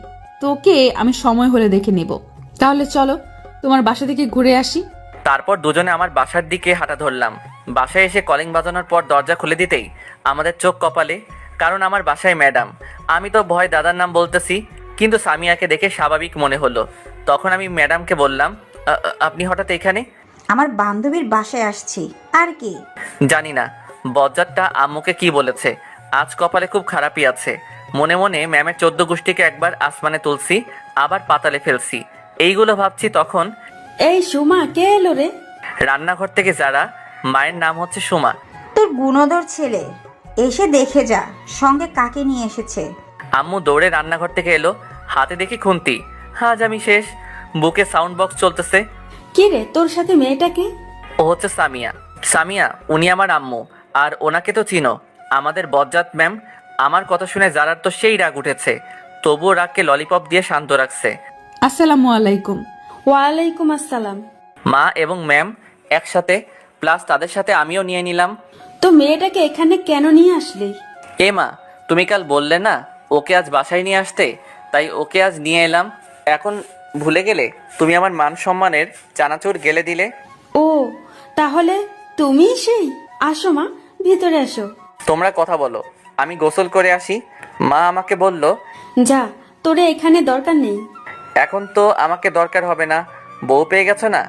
তোকে আমি সময় হলে দেখে নিব। তাহলে চলো তোমার বাসা থেকে ঘুরে আসি।
তারপর দুজনে আমার বাসার দিকে হাঁটা ধরলাম। বাসায় এসে কলিং বাজানোর পর দরজা খুলে দিতেই আমাদের চোখ কপালে, কারণ আমার বাসায় ম্যাডাম। আমি তো ভয় দাদার নাম বলতেছি, কিন্তু সামিয়াকে দেখে স্বাভাবিক মনে হলো। তখন আমি ম্যাডামকে বললাম, আপনি হঠাৎ এখানে?
আমার বান্ধবীর বাসায় আসছি, আর কি?
জানি না বজ্জাতটা আম্মুকে কি বলেছে। আজ কপালে খুব খারাপই আছে। মনে মনে ম্যামের 14 গোষ্ঠীকে একবার আসমানে তুলছি, আবার পাতালে ফেলছি, এইগুলো ভাবছি। তখন
এই সুমা, কে এলো রে?
রান্নাঘর থেকে যারা, মায়ের নাম হচ্ছে সুমা।
তোর গুণধর ছেলে, এসে দেখে যা সঙ্গে কাকে নিয়ে এসেছে।
আম্মু দৌড়ে রান্নাঘর থেকে এলো, হাতে দেখি খুন্তি। আজ আমি শেষ। বুকে সাউন্ড বক্স চলতেছে।
কি রে, তোর সাথে মেয়েটাকে?
ও হচ্ছে সামিয়া। সামিয়া, উনি আমার আম্মু। আর ওনাকে তো চিনো, আমাদের বজ্জাত ম্যাম। আমার কথা শুনে যারার তো সেই রাগ উঠেছে, তবুও রাগকে ললিপপ দিয়ে শান্ত রাখছে।
আসসালামু আলাইকুম।
ওয়ালাইকুম আসসালাম।
মা এবং ম্যাম একসাথে, প্লাস তাদের সাথে আমিও নিয়ে নিলাম।
তো মেয়েটাকে এখানে কেন নিয়ে আসলি?
এ মা, তুমি কাল বললে না ওকে আজ বাসায় নিয়ে আসতে, তাই ওকে আজ নিয়ে এলাম। এখন ভুলে গেলে? তুমি আমার মান সম্মানের চানাচুর গেলে দিলে।
ও, তাহলে তুমি সেই? আসো মা, ভিতরে আসো।
তোমরা কথা বলো, আমি গোসল করে আসি। মা আমাকে বলল,
যা, তোরে এখানে দরকার নেই।
এখন তো আমাকে দরকার হবে না, বউ পেয়ে গেছো না।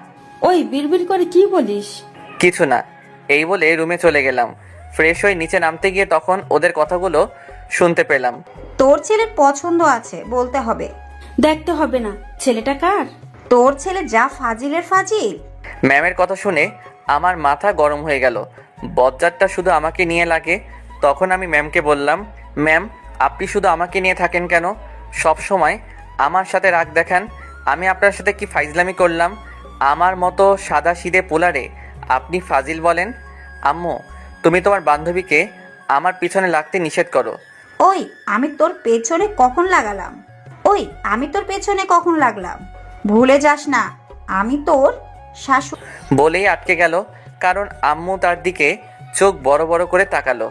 ওই বিড়বিড় করে কি বলিস?
কিছু না, এই বলে রুমে চলে গেলাম। ফ্রেশ হয়ে নিচে নামতে গিয়ে তখন ওদের কথাগুলো শুনতে পেলাম।
তোর ছেলের পছন্দ আছে বলতে হবে।
দেখতে হবে না, ছেলেটা কার?
তোর ছেলে যা ফাজিলের ফাজিল।
ম্যামের কথা শুনে আমার মাথা গরম হয়ে গেল। বজ্জাতটা শুধু আমাকে নিয়ে লাগে। তখন আমি ম্যামকে বললাম, ম্যাম, আপনি শুধু আমাকে নিয়ে থাকেন কেন? সব সময় আমার সাথে রাগ দেখান। আমি আপনার সাথে কি ফাইজলামি করলাম? আমার মতো সাদা সিধে পোলারে আপনি ফাজিল বলেন? আম্মু, তুমি তোমার বান্ধবীকে আমার পিছনে লাগতে নিষেধ করো।
ওই আমি তোর পেছনে কখন লাগালাম? ভুলে যাস না আমি তোর শাশুড়ি।
বলেই আটকে গেল, কারণ আম্মু তার দিকে চোখ বড় বড় করে তাকালো।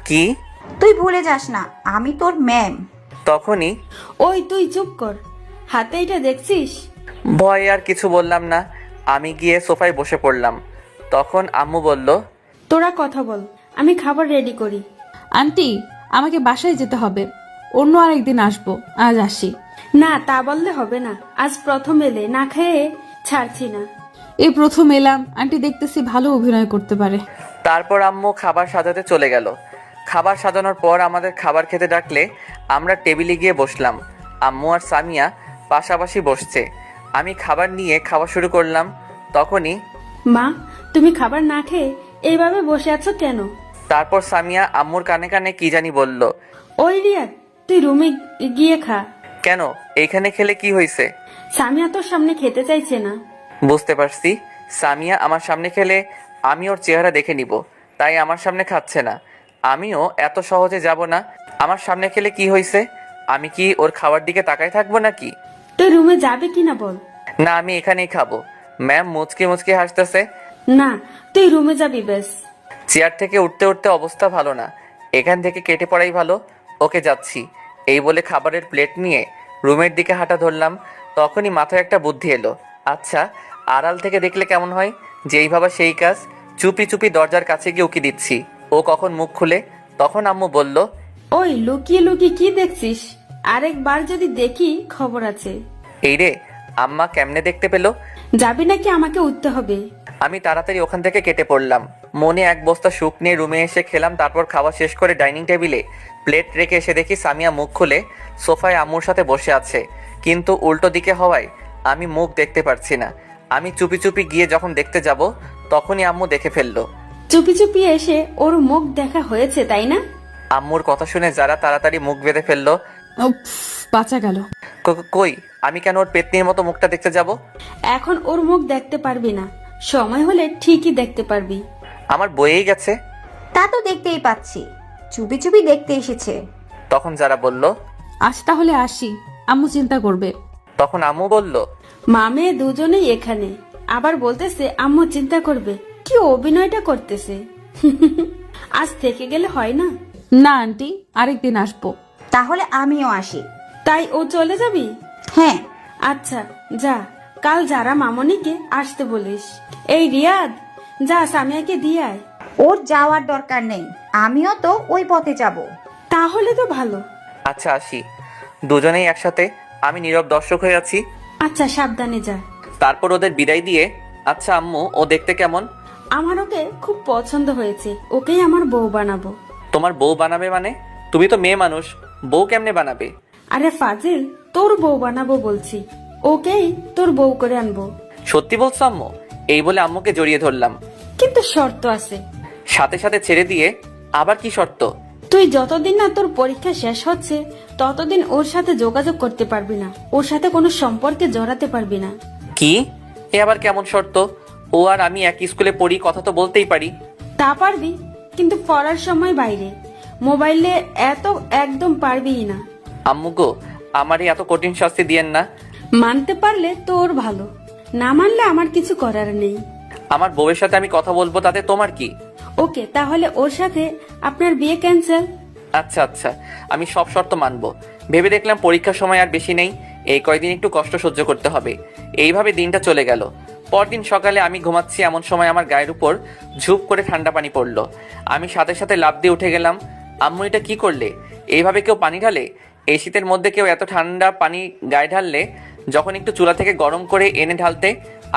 কি?
তুই ভুলে যাস না আমি তোর ম্যাম।
তখনই
ওই তুই চুপ কর, হাতে এটা দেখছিস?
ভয়ে আর কিছু বললাম না। আমি গিয়ে সোফায় বসে পড়লাম। তখন আম্মু বলল,
তোরা কথা বল, আমি খাবার রেডি করি।
আন্টি, আমাকে বাসায় যেতে হবে, অন্য আরেকদিন আসবো, আজ আসি।
না, তা বললে হবে না। আজ প্রথম এলে, না খেয়ে ছাড়ছি না।
এই প্রথম এলাম, আন্টি দেখতেছি ভালো অভিনয় করতে পারে।
তারপর আম্মু খাবার সাজাতে চলে গেল। খাবার সাজানোর পর আমাদের খাবার খেতে ডাকলে আমরা টেবিলে গিয়ে বসলাম। আম্মু আর সামিয়া পাশাপাশি বসছে। আমি খাবার নিয়ে খাওয়া শুরু করলাম। তখনই
মা, তুমি খাবার না খেয়ে এইভাবে বসে আছো কেন?
তারপর সামিয়া আম্মুর কানে কানে কি জানি বলল।
ওই রিয়াদ, তুই রুমে গিয়ে খা।
কেন, এইখানে খেলে কি হয়েছে?
সামিয়া তোর সামনে খেতে চাইছে না।
বুঝতে পারছি, সামিয়া আমার সামনে খেলে আমি ওর চেহারা দেখে নিব, তাই আমার সামনে খাচ্ছে না। আমিও এত সহজে যাব না। আমার সামনে খেলে কি হয়েছে? আমি কি ওর খাওয়ার দিকে তাকায় থাকবো নাকি?
তুই রুমে যাবে কিনা বল।
না, আমি এখানেই খাবো। ম্যাম মুচকে মুচকে হাসতেছে।
না, তুই রুমে যাবি বেশ।
চেয়ার থেকে উঠতে উঠতে অবস্থা ভালো না, এখান থেকে কেটে পড়াই ভালো। ওকে, যাচ্ছি। এই বলে খাবারের প্লেট নিয়ে রুমের দিকে হাঁটা ধরলাম। তখনই মাথায় একটা বুদ্ধি এলো। আচ্ছা, আড়াল থেকে দেখলে কেমন হয়? যেই ভাবা সেই কাজ। চুপি চুপি দরজার কাছে গিয়ে উকি দিচ্ছি, ও কখন মুখ খুলে। তখন আম্মু বলল,
ওই লুকিয়ে লুকিয়ে কি দেখছিস? আরেকবার যদি দেখি খবর আছে।
এই রে, আম্মা কেমনে দেখতে পেলো?
যাবি নাকি আমাকে উঠতে হবে?
আমি তাড়াতাড়ি ওখান থেকে কেটে পড়লাম। মনে এক বস্তা সুখ নিয়ে রুমে এসে খেলাম। তারপর খাওয়া শেষ করে ডাইনিং টেবিলে প্লেট রেখে এসে দেখি সামিয়া মুখ খুলে সোফায় আম্মুর সাথে বসে আছে, কিন্তু উল্টো দিকে হওয়ায় আমি মুখ দেখতে পারছি না। আমি চুপি চুপি গিয়ে যখন দেখতে যাব তখনই আম্মু দেখে ফেললো।
চুপি চুপি এসে ওর মুখ দেখা হয়েছে, তাই না?
আম্মুর কথা শুনে যারা তাড়াতাড়ি মুখ বেঁধে ফেললো।
উফ, বাঁচা গেল।
কই, আমি কেন ওর পেতনির মতো মুখটা দেখতে যাব?
এখন ওর মুখ দেখতে পারবি না, সময় হলে ঠিকই দেখতে পারবি।
আমার বইয়েই গেছে।
তা তো দেখতেই পাচ্ছি, চুপি চুপি দেখতে এসেছে।
তখন যারা বলল,
আজ তাহলে আসি, আম্মু চিন্তা করবে।
তখন আম্মু বলল,
মা মেয়ে দুজনেই এখানে, আবার বলতেছে আম্মু চিন্তা করবে। কি অভিনয়টা করতেছে। আজ থেকে গেলে হয় না?
না আন্টি, আরেকদিন আসবো।
তাহলে আমিও আসি।
তাই ও চলে যাবি?
হ্যাঁ।
আচ্ছা যা, কাল যারা মামনিকে আসতে বলিস। এই রিয়াদ, যা সামিয়াকে দিয়ে আয়।
ওর যাওয়ার দরকার নেই, আমিও তো ওই পথে যাব।
তাহলে তো ভালো।
আচ্ছা আসি। দুজনেই একসাথে। আমি নীরব দর্শক হয়ে আছি।
আচ্ছা, সাবধানে যা।
তারপর ওদের বিদায় দিয়ে, আচ্ছা আম্মু, ও দেখতে কেমন?
আমার ওকে খুব পছন্দ হয়েছে, ওকেই আমার বউ বানাবো।
তোমার বউ বানাবে মানে? তুমি তো মেয়ে মানুষ, বউ কেমনে বানাবে?
আরে ফাজিল, তোর বউ বানাবো বলছি, ওকেই তোর বউ করে আনবো।
সত্যি বলছো আম্মু? এই বলে আম্মুকে জড়িয়ে ধরলাম।
কিন্তু শর্ত আছে।
সাথে সাথে ছেড়ে দিয়ে আবার কি শর্ত?
তুই যতদিন না তোর পরীক্ষা শেষ হচ্ছে ততদিন ওর সাথে যোগাযোগ করতে পারবি না, ওর সাথে কোনো সম্পর্কে জড়াতে পারবি না।
কি? এ আবার কেমন শর্ত? ও আর আমি একই স্কুলে পড়ি, কথা তো বলতেই পারি।
তা পারবি, কিন্তু পড়ার সময় বাইরে, মোবাইলে এত একদম পারবি না।
আম্মু গো, আমারই এত কঠিন শাস্তি দিয়েন না।
মানতে পারলে তোর ভালো, না মানলে আমার কিছু করার নেই।
আমার বউয়ের সাথে আমি কথা বলবো, তাতে তোমার কি?
ওকে, তাহলে ওর সাথে আপনার বিয়ে ক্যান্সেল।
আচ্ছা আচ্ছা, আমি সব শর্ত মানবো। ভেবে দেখলাম পরীক্ষার সময় আর বেশি নেই, এই কয়দিন একটু কষ্ট সহ্য করতে হবে। এইভাবে দিনটা চলে গেল। পরদিন সকালে আমি ঘুমাচ্ছি, এমন সময় আমার গায়ের উপর ঝুপ করে ঠান্ডা পানি পড়লো। আমি সাথে সাথে লাফ দিয়ে উঠে গেলাম। আম্মু, এটা কি করলে? এইভাবে কেউ পানি ঢালে? এই শীতের মধ্যে কেউ এত ঠান্ডা পানি গায়ে ঢাললে? যখন একটু চুলা থেকে গরম করে এনে ঢালতে।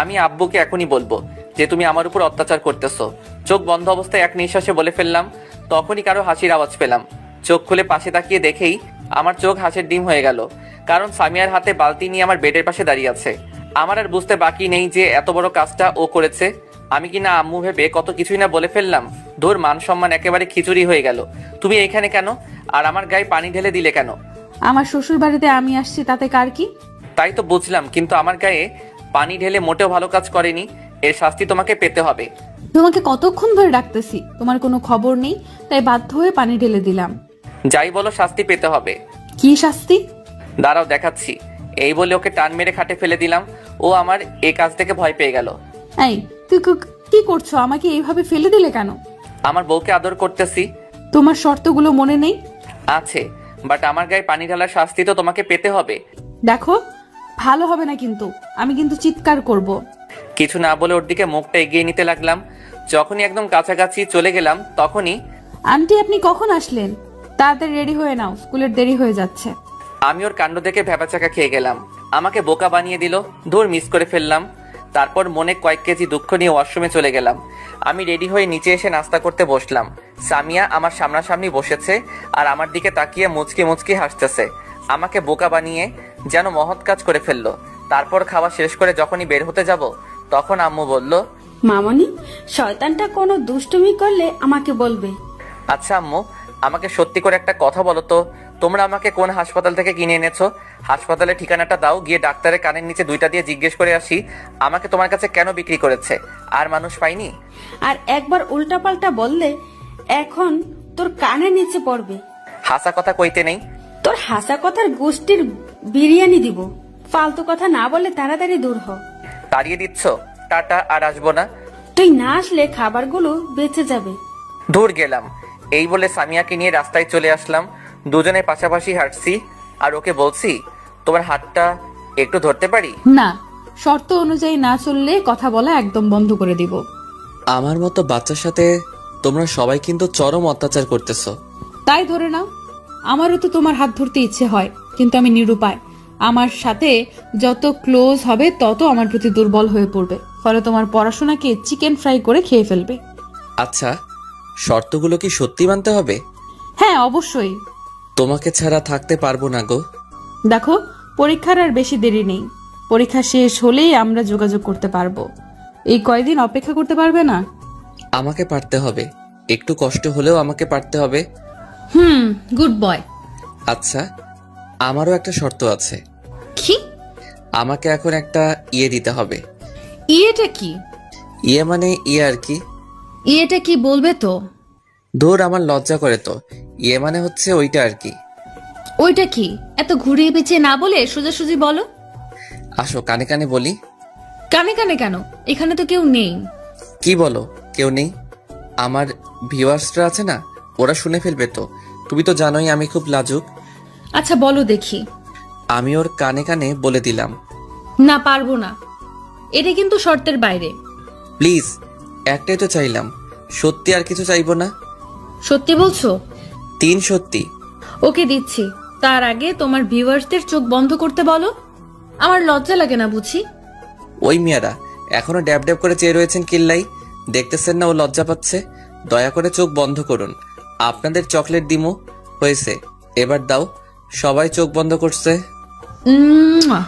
আমি আব্বুকে এখনই বলবো যে তুমি আমার উপর অত্যাচার করতেছো। চোখ বন্ধ অবস্থায় এক নিঃশ্বাসে বলে ফেললাম। তখনই কারো হাসির আওয়াজ পেলাম। চোখ খুলে পাশে তাকিয়ে দেখেই আমার চোখ হাসির ডিম হয়ে গেল, কারণ সামিয়ার হাতে বালতি নিয়ে আমার বেডের পাশে দাঁড়িয়ে আছে। আমার আর বুঝতে বাকি নেই যে এত বড় কাজটা ও করেছে। আমি কিনা আম্মু ভেবে কত কিছুই না বলে ফেললাম। ধুর, মান সম্মান একেবারে খিচুড়ি হয়ে গেল। তুমি এখানে কেন? আর আমার গায়ে পানি ঢেলে দিলে কেন?
আমার শ্বশুর বাড়িতে আমি আসছি, তাতে কার কি?
তাই তো বুঝলাম, কিন্তু আমার গায়ে পানি ঢেলে মোটেও ভালো কাজ করেনি। এর শাস্তি তোমাকে পেতে হবে।
তোমাকে কতক্ষণ ধরে ডাকতেছি, তোমার কোনো খবর নেই, তাই বাধ্য হয়ে পানি ঢেলে দিলাম।
যাই বলো, শাস্তি পেতে হবে।
কি শাস্তি?
দাঁড়াও, দেখাচ্ছি। এই বলে ওকে টান মেরে খাটে ফেলে দিলাম। ও আমার এই কাজ থেকে ভয় পেয়ে গেল।
এই, তুই কি করছো? আমাকে এইভাবে ফেলে দিলে কেন?
আমার বউকে আদর করতেছি।
তোমার শর্তগুলো মনে নেই?
আছে, বাট আমার গায়ে পানি ঢালার শাস্তি তো তোমাকে পেতে হবে।
দেখো, ভালো হবে না কিন্তু, আমি কিন্তু চিৎকার করব।
কিছু না বলে ওর দিকে মুখটা এগিয়ে নিতে লাগলাম। যখনই একদম কাছাকাছি চলে গেলাম তখনই
আন্টি, আপনি কখন আসলেন? তাড়াতাড়ি রেডি হয়ে নাও, স্কুলের দেরি হয়ে যাচ্ছে।
আমি ওর কাণ্ড দেখে ভ্যাবাচাকা খেয়ে গেলাম। আমাকে বোকা বানিয়ে দিল। দূর, মিস করে ফেললাম। তারপর মনে কয়েক কেজি দুঃখ নিয়ে ওয়াশরুমে চলে গেলাম। আমি রেডি হয়ে নিচে এসে নাস্তা করতে বসলাম। সামিয়া আমার সামনাসামনি বসেছে আর আমার দিকে তাকিয়ে মুচকি মুচকি হাসতেছে। আমাকে বোকা বানিয়ে যেন মহৎ কাজ করে ফেললো। তারপর খাওয়া শেষ করে যখনই বের হতে যাব তখন আম্মু বলল,
মামনি, শয়তানটা কোনো দুষ্টুমি করলে আমাকে বলবে।
আচ্ছা আম্মু, আমাকে সত্যি করে একটা কথা বলো তো, তোমরা আমাকে কোন হাসপাতাল থেকে কিনে এনেছো? হাসপাতালের ঠিকানাটা দাও, গিয়ে ডাক্তারের কানের নিচে দুইটা দিয়ে জিজ্ঞেস করে আসি আমাকে তোমার কাছে কেন বিক্রি করেছে। আর মানুষ পাইনি?
আর একবার উল্টাপাল্টা বললে এখন তোর কানের নিচে পড়বে।
হাসা কথা কইতে নেই।
তোর হাসা কথার গোষ্ঠীর বিরিয়ানি দিব। ফালতু কথা না বলে তাড়াতাড়ি দূর হ।
তাড়িয়ে দিচ্ছ? টাটা, আর আসবো না।
তুই না আসলে খাবারগুলো বেঁচে যাবে।
দূর গেলাম। এই বলে সামিয়াকে নিয়ে রাস্তায় চলে আসলাম। দুজনে পাশাপাশি হাঁটছি আর ওকে বলছি, তোমার হাতটা একটু ধরতে পারি?
না, শর্ত অনুযায়ী না চললে কথা বলা একদম বন্ধ করে দিব।
আমার মতো বাচ্চার সাথে তোমরা সবাই কিন্তু চরম অত্যাচার করতেছো।
তাই ধরে নাও, আমারও তো তোমার হাত ধরতে ইচ্ছে হয়, কিন্তু আমি নিরুপায়। আমার সাথে যত ক্লোজ হবে তত আমার প্রতি দুর্বল হয়ে পড়বে, ফলে তোমার পড়াশোনাকে চিকেন ফ্রাই করে খেয়ে ফেলবে।
আচ্ছা, শর্তগুলো কি সত্যি মানতে হবে?
হ্যাঁ, অবশ্যই।
তোমাকে ছাড়া থাকতে পারবো না গো।
দেখো, পরীক্ষার আর বেশি দেরি নেই। পরীক্ষা শেষ হলেই আমরা যোগাযোগ করতে পারবো। এই কয়দিন অপেক্ষা করতে পারবে না?
আমাকে পারতে হবে, একটু কষ্ট হলেও আমাকে পারতে হবে।
Good boy.
আচ্ছা, আমারও একটা শর্ত আছে।
কি?
আমাকে এখন একটা ইয়ে দিতে হবে।
ইয়েটা কি?
ইয়ে মানে ইয়ে আর কি।
ইয়েটা কি বলবে তো?
দূর, আমার লজ্জা করে তো। ইয়ে মানে হচ্ছে ওইটা আর কি।
ওইটা কি? এত ঘুরিয়ে পেঁচিয়ে না বলে সোজাসুজি বলো।
আসো, কানে কানে বলি।
কানে কানে কেন? এখানে তো কেউ নেই।
কি বলো, কেউ নেই? আমার ভিউয়ার্সরা আছে না, ওরা শুনে ফেলবে তো। তুমি তো জানোই আমি খুব লাজুক।
আচ্ছা বলো দেখি।
আমি ওর কানে কানে বলে দিলাম।
না, পারবো না, এটা কিন্তু শর্তের বাইরে।
প্লিজ, একটাই তো চাইলাম, সত্যি আর কিছু চাইবো না।
সত্যি বলছো?
3 সত্যি।
ওকে, দিচ্ছি। তার আগে তোমার ভিউয়ার্সদের চোখ বন্ধ করতে বলো। আমার লজ্জা লাগে না বুঝি?
ওই মিয়ারা এখনো ড্যাব ড্যাব করে চেয়ে রয়েছেন কিল্লাই, দেখতেছেন না ও লজ্জা পাচ্ছে? দয়া করে চোখ বন্ধ করুন, আপনাদের চকলেট দিমু। হয়েছে, এবার দাও। সবাই চোখ বন্ধ করছে।
উম্মুয়া।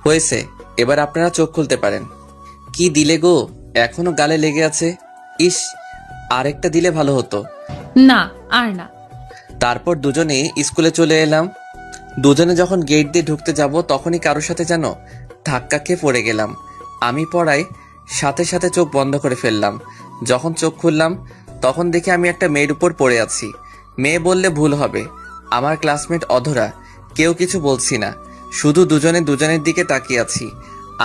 হয়েছে, এবার আপনারা চোখ খুলতে পারেন। কি দিলে গো, এখনো গালে লেগে আছে। ইস, আরেকটা দিলে ভালো হতো।
না, আর না।
তারপর দুজনে স্কুলে চলে এলাম। দুজনে যখন গেট দিয়ে ঢুকতে যাব তখনই কারোর সাথে যেন ধাক্কা খেয়ে পড়ে গেলাম। আমি পড়ায় সাথে সাথে চোখ বন্ধ করে ফেললাম। যখন চোখ খুললাম তখন দেখি আমি একটা মেয়ের উপর পড়ে আছি। মেয়ে বললে ভুল হবে, আমার ক্লাসমেট অধরা। কেউ কিছু বলছি না, শুধু দুজনে দুজনের দিকে তাকিয়ে আছি।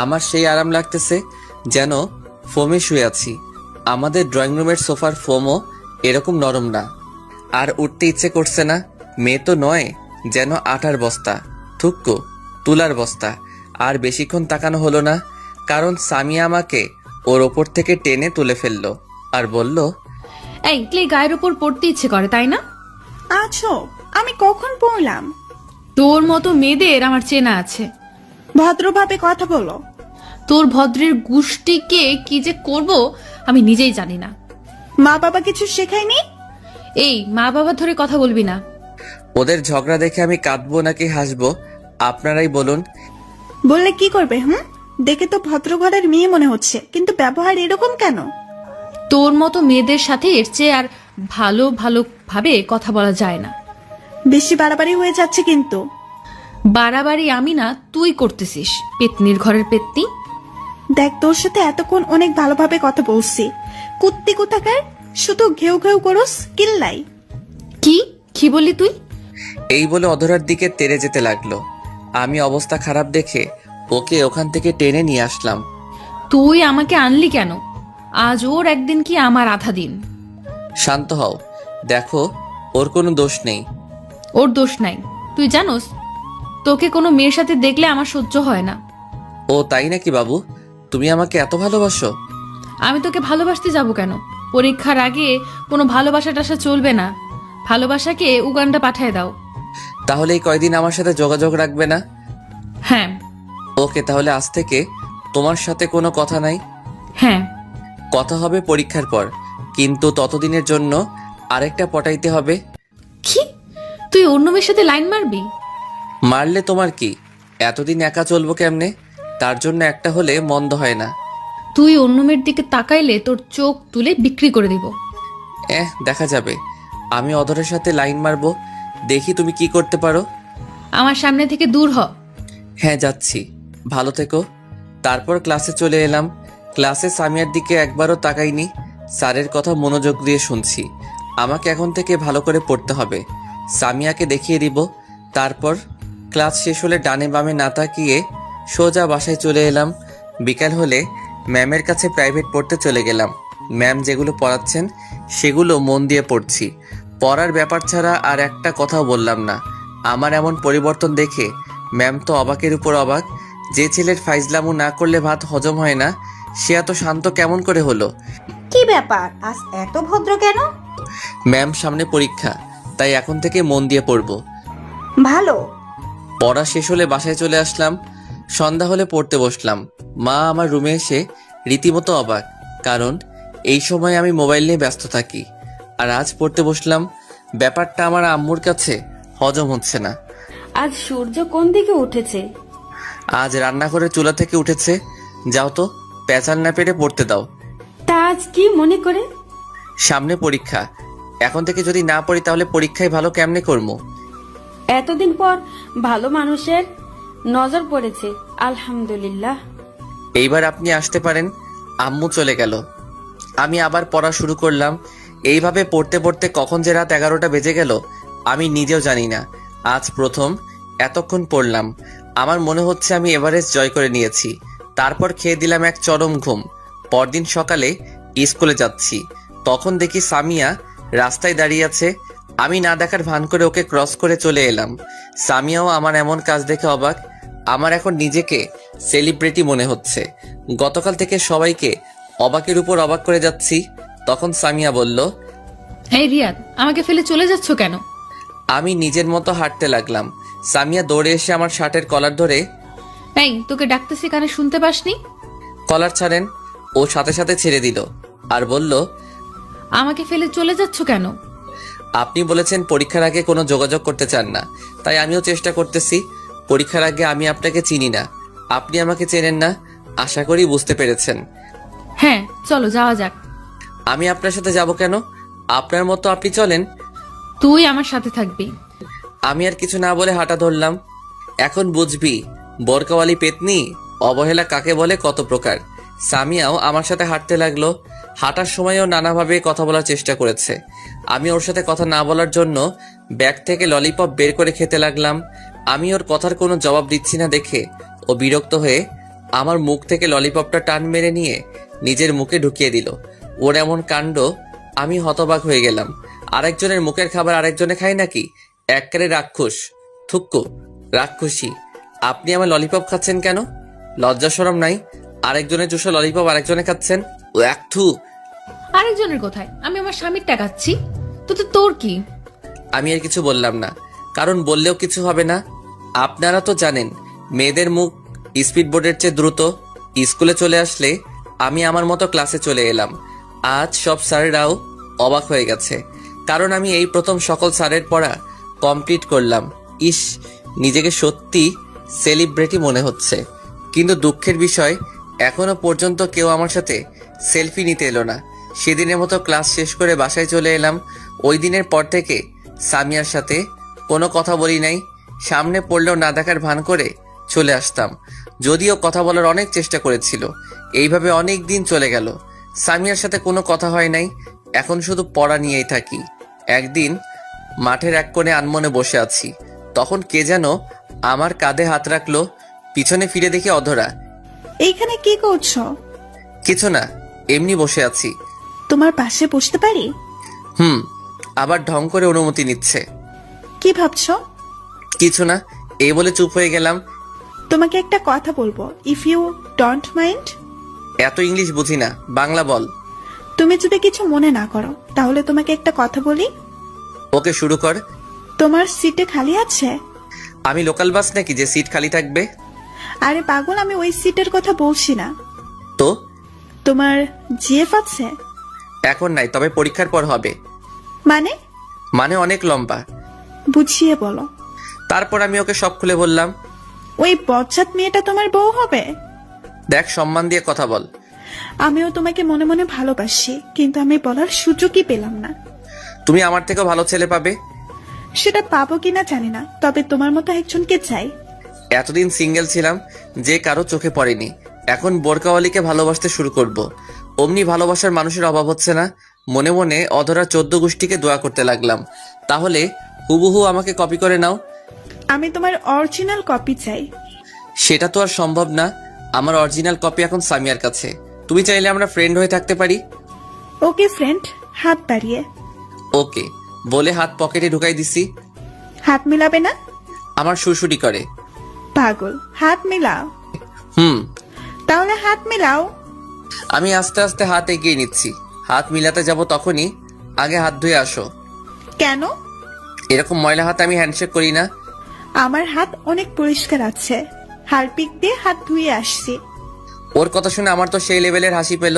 আমার সেই আরাম লাগতেছে যেন ফোমে শুয়ে আছি। আমাদের ড্রয়িং রুমের সোফার ফোমও এরকম নরম না। আর উঠতে ইচ্ছে করছে না। মেয়ে তো নয়, যেন আটার বস্তা, থুক্কো তুলার বস্তা। আর বেশিক্ষণ তাকানো হলো না, কারণ সামিয়া আমাকে ওর ওপর থেকে টেনে তুলে ফেললো আর বলল,
এই ক্লে গায়ের উপর পড়তে ইচ্ছে করে তাই না?
আছো, আমি কখন পড়লাম?
তোর মতো মেয়েদের আমার চেনা আছে।
ভদ্রভাবে কথা বলো।
তোর ভদ্রের গোষ্ঠীকে কি যে করব আমি নিজেই জানি না।
মা বাবা কিছু শেখায়নি?
এই মা বাবা ধরে কথা বলবি না।
ওদের ঝগড়া দেখে আমি কাঁদবো নাকি হাসবো আপনারাই বলুন।
বললে কি করবে? দেখে তো ভদ্র ঘরের মেয়ে মনে হচ্ছে, কিন্তু ব্যবহার এরকম কেন?
তোর মতো মেয়েদের সাথে এর চেয়ে আর ভালো ভালো ভাবে কথা বলা যায় না।
বেশি বাড়াবাড়ি হয়ে যাচ্ছে কিন্তু।
বাড়াবাড়ি আমি না, তুই করতেছিস, পেতনির ঘরের পেতনি।
দেখ, তোর সাথে এতক্ষণ অনেক ভালোভাবে কথা বলছি, কুত্তি কোথাকার শুধু ঘেউ ঘেউ করস কিল্লাই।
কি কি বললি তুই?
এই বলে অধরার দিকে তেড়ে যেতে লাগলো। আমি অবস্থা খারাপ দেখে ওকে ওখান থেকে টেনে নিয়ে আসলাম।
তুই আমাকে আনলি কেন? আজ ওর একদিন কি আমার আধা দিন।
শান্ত হও, দেখো ওর কোনো দোষ নেই।
ওর দোষ নাই। তুই জানোস, তোকে কোনো মেয়ের সাথে দেখলে আমার সহ্য হয় না।
ও তাই নাকি বাবু? তুমি আমাকে এত ভালোবাসো?
আমি তোকে ভালোবাসতে যাব কেন? পরীক্ষার আগে কোনো ভালোবাসা টাসা চলবে না। ভালোবাসাকে উগান্ডা পাঠায় দাও।
তাহলে এই কয়দিন আমার সাথে যোগাযোগ রাখবে না?
হ্যাঁ।
ওকে, তাহলে আজ থেকে তোমার সাথে কোনো কথা নাই।
হ্যাঁ।
কথা হবে পরীক্ষার পর, কিন্তু ততদিনের জন্য আরেকটা পটাইতে হবে।
কি? তুই অন্য মেয়ের সাথে লাইন মারবি?
মারলে তোমার কি? এতদিন একা চলবো কেমনে? তার জন্য একটা হলে মন্দ হয় না।
তুই অন্য মেয়ের দিকে তাকাইলে তোর চোখ তুলে বিক্রি করে দিব।
দেখা যাবে। আমি অধরের সাথে লাইন মারবো, দেখি তুমি কি করতে পারো।
আমার সামনে থেকে দূর হ।
হ্যাঁ, যাচ্ছি, ভালো থেকো। তারপর ক্লাসে চলে এলাম। ক্লাসে সামিয়ার দিকে একবারও তাকাইনি। স্যারের কথা মনোযোগ দিয়ে শুনছি। আমাকে এখন থেকে ভালো করে পড়তে হবে, সামিয়াকে দেখিয়ে দিব। তারপর ক্লাস শেষ হলে ডানে বামে না তাকিয়ে সোজা বাসায় চলে এলাম। বিকাল হলে ম্যামের কাছে প্রাইভেট পড়তে চলে গেলাম। ম্যাম যেগুলো পড়াচ্ছেন সেগুলো মন দিয়ে পড়ছি। পড়ার ব্যাপার ছাড়া আর একটা কথাও বললাম না। আমার এমন পরিবর্তন দেখে ম্যাম তো অবাকের উপর অবাক। যে ছেলের ফাইজলামু না করলে ভাত হজম হয় না, সে এত শান্ত কেমন করে হলো?
কি ব্যাপার, আজ এত ভদ্র কেন?
ম্যাম সামনে পরীক্ষা, তাই এখন থেকে মন দিয়ে পড়ব।
ভালো।
পড়া শেষ হলে বাসায় চলে আসলাম। সন্ধ্যা হলে পড়তে বসলাম। মা আমার রুমে এসে রীতিমতো অবাক, কারণ এই সময় আমি মোবাইল নিয়ে ব্যস্ত থাকি। আর আজ পড়তে বসলাম। ব্যাপারটা আমার আম্মুর কাছে হজম হচ্ছে না।
আজ সূর্য কোন দিকে উঠেছে?
আজ রান্নাঘরের চুলা থেকে উঠেছে। যাও তো, পেঁচাল না পেরে পড়তে দাও।
তা আজ কি মনে করে?
সামনে পরীক্ষা, এখন থেকে যদি না পড়ি তাহলে পরীক্ষায় ভালো কেমনে করবো?
এতদিন পর ভালো মানুষের নজর পড়েছে, আলহামদুলিল্লাহ।
এইবার আপনি আসতে পারেন। আম্মু চলে গেল। আমি আবার পড়া শুরু করলাম। এইভাবে পড়তে পড়তে কখন যে রাত 11টা বেজে গেল আমি নিজেও জানি না। আজ প্রথম এতক্ষণ পড়লাম। আমার মনে হচ্ছে আমি এভারেস্ট জয় করে নিয়েছি। তারপর খেয়ে দিলাম এক চরম ঘুম। পরদিন সকালে স্কুলে যাচ্ছি, তখন দেখি সামিয়া রাস্তায় দাঁড়িয়ে আছে। আমি না দেখার ভান করে ওকে ক্রস করে চলে এলাম। সামিয়াও আমার এমন কাজ দেখে অবাক। আমার এখন নিজেকে সেলিব্রিটি মনে হচ্ছে। গতকাল থেকে সবাইকে অবাকের উপর অবাক করে যাচ্ছি। তখন সামিয়া বলল,
এই রিয়াদ, আমাকে ফেলে চলে যাচ্ছ কেন?
আমি নিজের মতো হাঁটতে লাগলাম। সামিয়া দৌড়ে এসে আমার শার্টের কলার ধরে,
এই তোকে ডাকতেছি কানে শুনতে পাসনি?
কলার ছাড়েন। ও সাথে সাথে ছেড়ে দিল আর বলল,
আমাকে ফেলে চলে যাচ্ছ কেন?
আপনি বলেছেন পরীক্ষার আগে কোনো যোগাযোগ করতে চান না, তাই আমিও চেষ্টা করতেছি। পরীক্ষার আগে আমি আপনাকে চিনি না, আপনি আমাকে চেনেন না, আশা করি বুঝতে পেরেছেন।
হ্যাঁ, চলো যাওয়া যাক।
আমি আপনার সাথে যাব কেন? আপনার মতো আপনি চলেন।
তুই আমার সাথে থাকবি।
আমি আর কিছু না বলে হাঁটা ধরলাম। এখন বুঝবি বোরকাওয়ালি পেতনি, অবহেলা কাকে বলে, কত প্রকার। সামিয়াও আমার সাথে হাঁটতে লাগলো। হাঁটার সময়ও নানাভাবে কথা বলার চেষ্টা করেছে। আমি ওর সাথে কথা না বলার জন্য ব্যাগ থেকে ললিপপ বের করে খেতে লাগলাম। আমি ওর কথার কোনো জবাব দিচ্ছি না দেখে ও বিরক্ত হয়ে আমার মুখ থেকে ললিপপটা টান মেরে নিয়ে নিজের মুখে ঢুকিয়ে দিল। ওর এমন কাণ্ড আমি হতবাক হয়ে গেলাম। আরেকজনের মুখের খাবার আরেকজনে খায় নাকি? একবারে রাক্ষস, থুক্কু, রাক্ষসী। আপনি আমার ললিপপ খাচ্ছেন কেন? লজ্জা শরম নাই? আরেকজনের চুষা ললিপপ আরেকজনে খাচ্ছেন। ও এক থু।
আরেকজনের কোথায়? আমি আমার স্বামীর টাকাচ্ছি, তো তোর কি?
আমি আর কিছু বললাম না, কারণ বললেও কিছু হবে না। আপনারা তো জানেন মেয়েদের মুখ স্পিড বোর্ডের চেয়ে দ্রুত। স্কুলে চলে আসলে আমি আমার মতো ক্লাসে চলে এলাম। আজ সব স্যারেরাও অবাক হয়ে গেছে, কারণ আমি এই প্রথম সকল স্যারের পড়া কমপ্লিট করলাম। ইস, নিজেকে সত্যি সেলিব্রিটি মনে হচ্ছে। কিন্তু দুঃখের বিষয়, এখনো পর্যন্ত কেউ আমার সাথে সেলফি নিতে এলো না। সেদিনের মতো ক্লাস শেষ করে বাসায় চলে এলাম। ওই দিনের পর থেকে সামিয়ার সাথে কোনো কথা বলি নাই। সামনে পড়লেও না দেখার ভান করে চলে আসতাম, যদিও কথা বলার অনেক চেষ্টা করেছিল। এইভাবে অনেক দিন চলে গেল, সামিয়ার সাথে কোনো কথা হয় নাই। এখন শুধু পড়া নিয়েই থাকি। একদিন মাঠের এক কোণে আনমনে বসে আছি, তখন কে যেন আমার কাঁধে হাত রাখলো। পিছনে ফিরে দেখি অধরা।
এইখানে কি করছো?
কিছু না, এমনি বসে আছি।
তোমার পাশে বসতে পারি?
আবার ঢং করে অনুমতি নিচ্ছে।
কি ভাবছো?
কিছু না, এই বলে চুপ হয়ে গেলাম।
তোমাকে একটা কথা বলবো, ইফ ইউ ডোন্ট মাইন্ড।
এত ইংলিশ বুঝি না, বাংলা বল।
তুমি যদি কিছু মনে না করো তাহলে তোমাকে একটা কথা বলি।
ওকে, শুরু কর।
তোমার সিটে খালি আছে?
আমি লোকাল বাস নাকি যে সিট খালি থাকবে?
আরে পাগল, আমি ওই সিটের কথা বলছি না।
তো
তোমার জিএফ আছে?
এখন নাই, তবে পরীক্ষার পর হবে।
মানে?
মানে অনেক লম্বা।
বুঝিয়ে বলো।
তারপর আমি ওকে সব খুলে বললাম।
ওই বজ্জাত মেয়েটা তোমার বউ হবে?
দেখ, সম্মান দিয়ে কথা বল।
আমিও তোমাকে মনে মনে ভালোবাসি, কিন্তু আমি বলার সুযোগই পেলাম না।
তুমি আমার থেকেও ভালো ছেলে পাবে।
সেটা পাবো কিনা জানি না, তবে তোমার মতো একজনকে চাই।
এতদিন সিঙ্গেল ছিলাম, যে কারো চোখে পড়েনি। এখন বোরকাওয়ালিকে ভালোবাসতে শুরু করব। অমনি ভালোবাসার মানুষের অভাব হচ্ছে না। মনে মনে অধরা 14 গোষ্ঠীকে দোয়া করতে লাগলাম, তাহলে হুবহু আমাকে কপি করে নাও।
আমি তোমার অরিজিনাল কপি চাই।
সেটা তো আর সম্ভব না। আমার অরিজিনাল কপি এখন সামিয়ার কাছে। তুমি চাইলে আমরা ফ্রেন্ড হয়ে থাকতে পারি।
ওকে ফ্রেন্ড, হাত বাড়িয়ে।
ওকে বলে হাত পকেটে ঢুকাই দিছি।
হাত মিলাবে না?
আমার সুরসুরি করে।
পাগল, হাত মিলাও। তাহলে হাত মিলাও।
আমি আস্তে আস্তে হাত এগিয়ে নিচ্ছি। হাত মিলাতে যাব তখনই আগে হাত ধুয়ে আসো।
কেন?
এরকম ময়লা হাত আমি হ্যান্ডশেক করি না।
আমার হাত অনেক পরিষ্কার আছে, হারপিক দিয়ে হাত ধুয়ে আসছি।
ওর কথা শুনে আমার তো সেই লেভেলের হাসি পেল।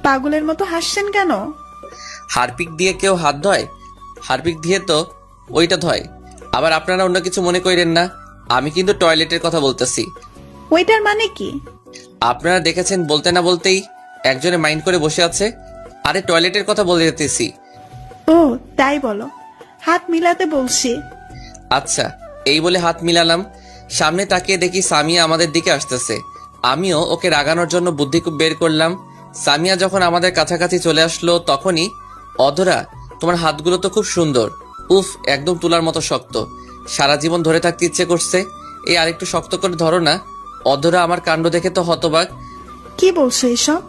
পাগলের মতো হাসছেন কেন?
হারপিক দিয়ে কেউ হাত ধয়? হারপিক দিয়ে তো ওইটা ধয়। আবার আপনারা অন্য কিছু মনে করেন না, আমি কিন্তু টয়লেটের কথা বলতেছি।
ওইটার মানে কি?
আপনারা দেখেছেন বলতে না বলতেই একজনে মাইন্ড করে বসে আছে। আরে টয়লেটের কথা বলে যেতেছি।
ও তাই বলো, হাত মিলাতে বলছি।
আচ্ছা, এই বলে হাত মিলালাম। সামনে তাকিয়ে দেখি সামিয়া আমাদের দিকে আসতেছে। আমিও ওকে রাগানোর জন্য বুদ্ধি বের করলাম। সামিয়া যখন আমাদের কাছাকাছি চলে আসলো তখনই, অধরা তোমার হাতগুলো তো খুব সুন্দর, উফ একদম তুলার মতো শক্ত, সারা জীবন ধরে থাকতে ইচ্ছে করছে, এই আরেকটু শক্ত করে ধরো না। অধরা আমার কাণ্ড দেখে তো হতবাক।
কি বলছো এসব?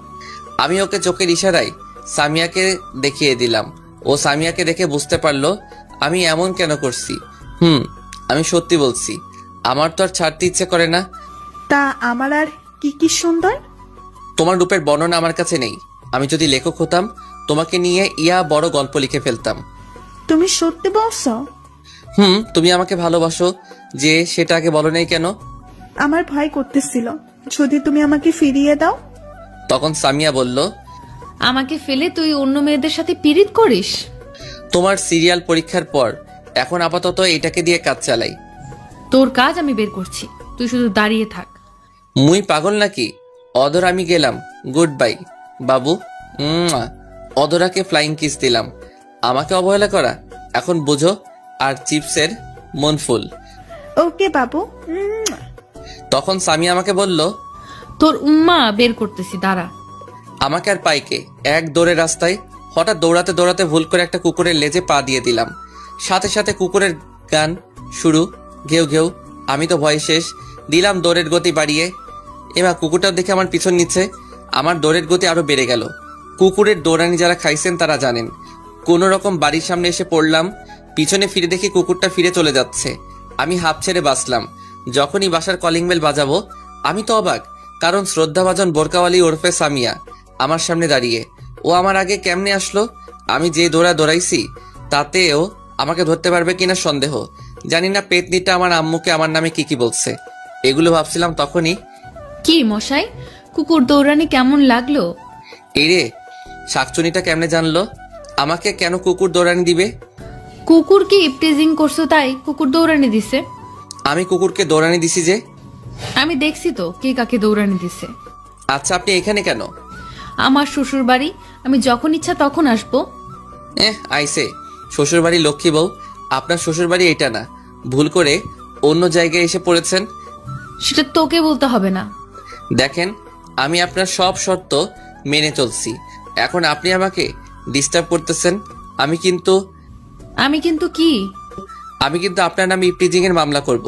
আমি ওকে চোখের ইশারায় সামিয়াকে দেখিয়ে দিলাম। ও সামিয়াকে দেখে বুঝতে পারলো আমি এমন কেন করছি। আমি সত্যি বলছি, আমার তো আর ছাড়তে ইচ্ছে করে না।
তা আমার আর কি কি সুন্দর?
তোমার রূপের বর্ণনা আমার কাছে নেই। আমি যদি লেখক হতাম তোমাকে নিয়ে বড় গল্প লিখে ফেলতাম।
তুমি সত্যি বলছো?
তুমি আমাকে ভালোবাসো যে, সেটা আগে বলো নাই কেন?
আমার ভয় করতেছিল যদি তুমি আমাকে ফিরিয়ে দাও।
তখন সামিয়া বলল,
আমাকে ফেলে তুই অন্য মেয়েদের সাথে পিরিত করিস?
তোমার সিরিয়াল পরীক্ষার পর এখন আপাতত এটাকে দিয়ে কাজ চালাই।
তোর কাজ আমি বের করছি, তুই শুধু দাঁড়িয়ে থাক।
মুই পাগল নাকি? অধর আমি গেলাম, গুড বাই বাবু। মুয়া। অধরাকে ফ্লাইং কিস দিলাম। আমাকে অবহেলা করা এখন বুঝো। আর চিপসের মন ফুল।
ওকে বাবু।
তখন স্বামী আমাকে বলল,
তোর উম্মা বের করতেছি, দাঁড়া।
আমাকে আর পাইকে এক দৌড়ে রাস্তায় হঠাৎ দৌড়াতে দৌড়াতে ভুল করে একটা কুকুরের লেজে পা দিয়ে দিলাম। সাথে সাথে কুকুরের গান শুরু, ঘেউ ঘেউ। আমি তো ভয় শেষ, দিলাম দৌড়ের গতি বাড়িয়ে। এবার কুকুরটাও দেখে আমার পিছন নিচ্ছে। আমার দৌড়ের গতি আরো বেড়ে গেল। কুকুরের দৌড়ানি যারা খাইছেন তারা জানেন। কোনো রকম বাড়ির সামনে এসে পড়লাম। পিছনে ফিরে দেখি কুকুরটা ফিরে চলে যাচ্ছে। আমি হাঁপ ছেড়ে বাঁচলাম। যখনই বাসার কলিং বেল বাজাবো আমি তো অবাক, কারণ শ্রদ্ধাভাজন বোরকাওয়ালি ওরফে সামিয়া আমার সামনে দাঁড়িয়ে। ও আমার আগে কেমনে আসলো? আমি যে দৌড়াইছি তাতেও আমাকে ধরতে পারবে কিনা সন্দেহ। জানি না পেতনিটা আমার আম্মুকে আমার নামে কি বলছে। এগুলো ভাবছিলাম তখনই।
কি মশাই, কুকুর দৌড়ানি কেমন লাগলো?
এই রে, শাকচুনিটা কেমনে জানলো আমাকে কেন কুকুর দৌড়ানি দিবে?
কুকুর কি ইপটিজিং করছো তাই কুকুর দৌড়ানি দিছে?
আমি কুকুরকে দৌড়ানি দিছি যে?
আমি দেখছি তো কে কাকে দৌড়ানি দিছে।
আচ্ছা, আপনি এখানে কেন?
আমার শ্বশুর বাড়ি, আমি যখন ইচ্ছা তখন আসবো।
আইসে শ্বশুর বাড়ি লক্ষ্মী বউ। আপনার শ্বশুর বাড়ি এটা না, ভুল করে অন্য জায়গায় এসে পড়েছেন।
সেটা তোকে বলতে হবে না।
দেখেন, আমি আপনার সব শর্ত মেনে চলছি। এখন আপনি আমাকে ডিস্টার্ব করতেছেন। আমি কিন্তু
কি?
আমি কিন্তু আপনার নামে ইপটিজিং এর মামলা করব।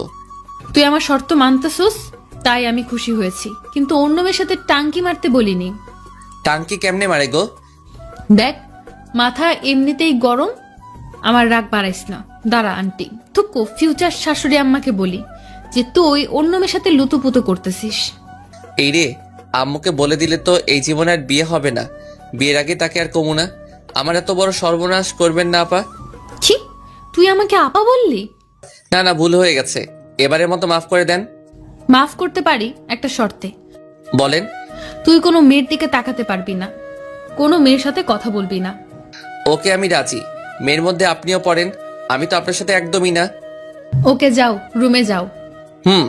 তুই আমার শর্ত মানতেছস তাই আমি খুশি হয়েছি, কিন্তু অন্য মেয়ের সাথে টাঙ্কি মারতে বলিনি।
টাঙ্কি কেমনে মারে গো?
দেখ, মাথা এমনিতেই গরম, আমার রাগ বাড়াইস না। দাঁড়া আন্টি, থুকু ফিউচার শাশুড়ি আম্মাকে বলি যে তুই অন্য মেয়ের সাথে লুতুপুতু করতেছিস।
এই রে, আম্মুকে বলে দিলে তো এই জীবনে আর বিয়ে হবে না। বিয়ের আগে তাকে আর কমু না। আমার এত বড় সর্বনাশ করবেন না আপা।
ছি, তুই আমাকে আপা বললি?
না না, ভুল হয়ে গেছে, এবারের মতো মাফ করে দেন।
মাফ করতে পারি একটা শর্তে।
বলেন।
তুই কোনো মেয়ের দিকে তাকাতে পারবি না, কোনো মেয়ের সাথে কথা বলবি না।
ওকে, আমি রাজি। মেয়ের মধ্যে আপনিও পড়েন। আমি তো আপনার সাথে একদমই না।
ওকে, যাও, রুমে যাও।
হুম।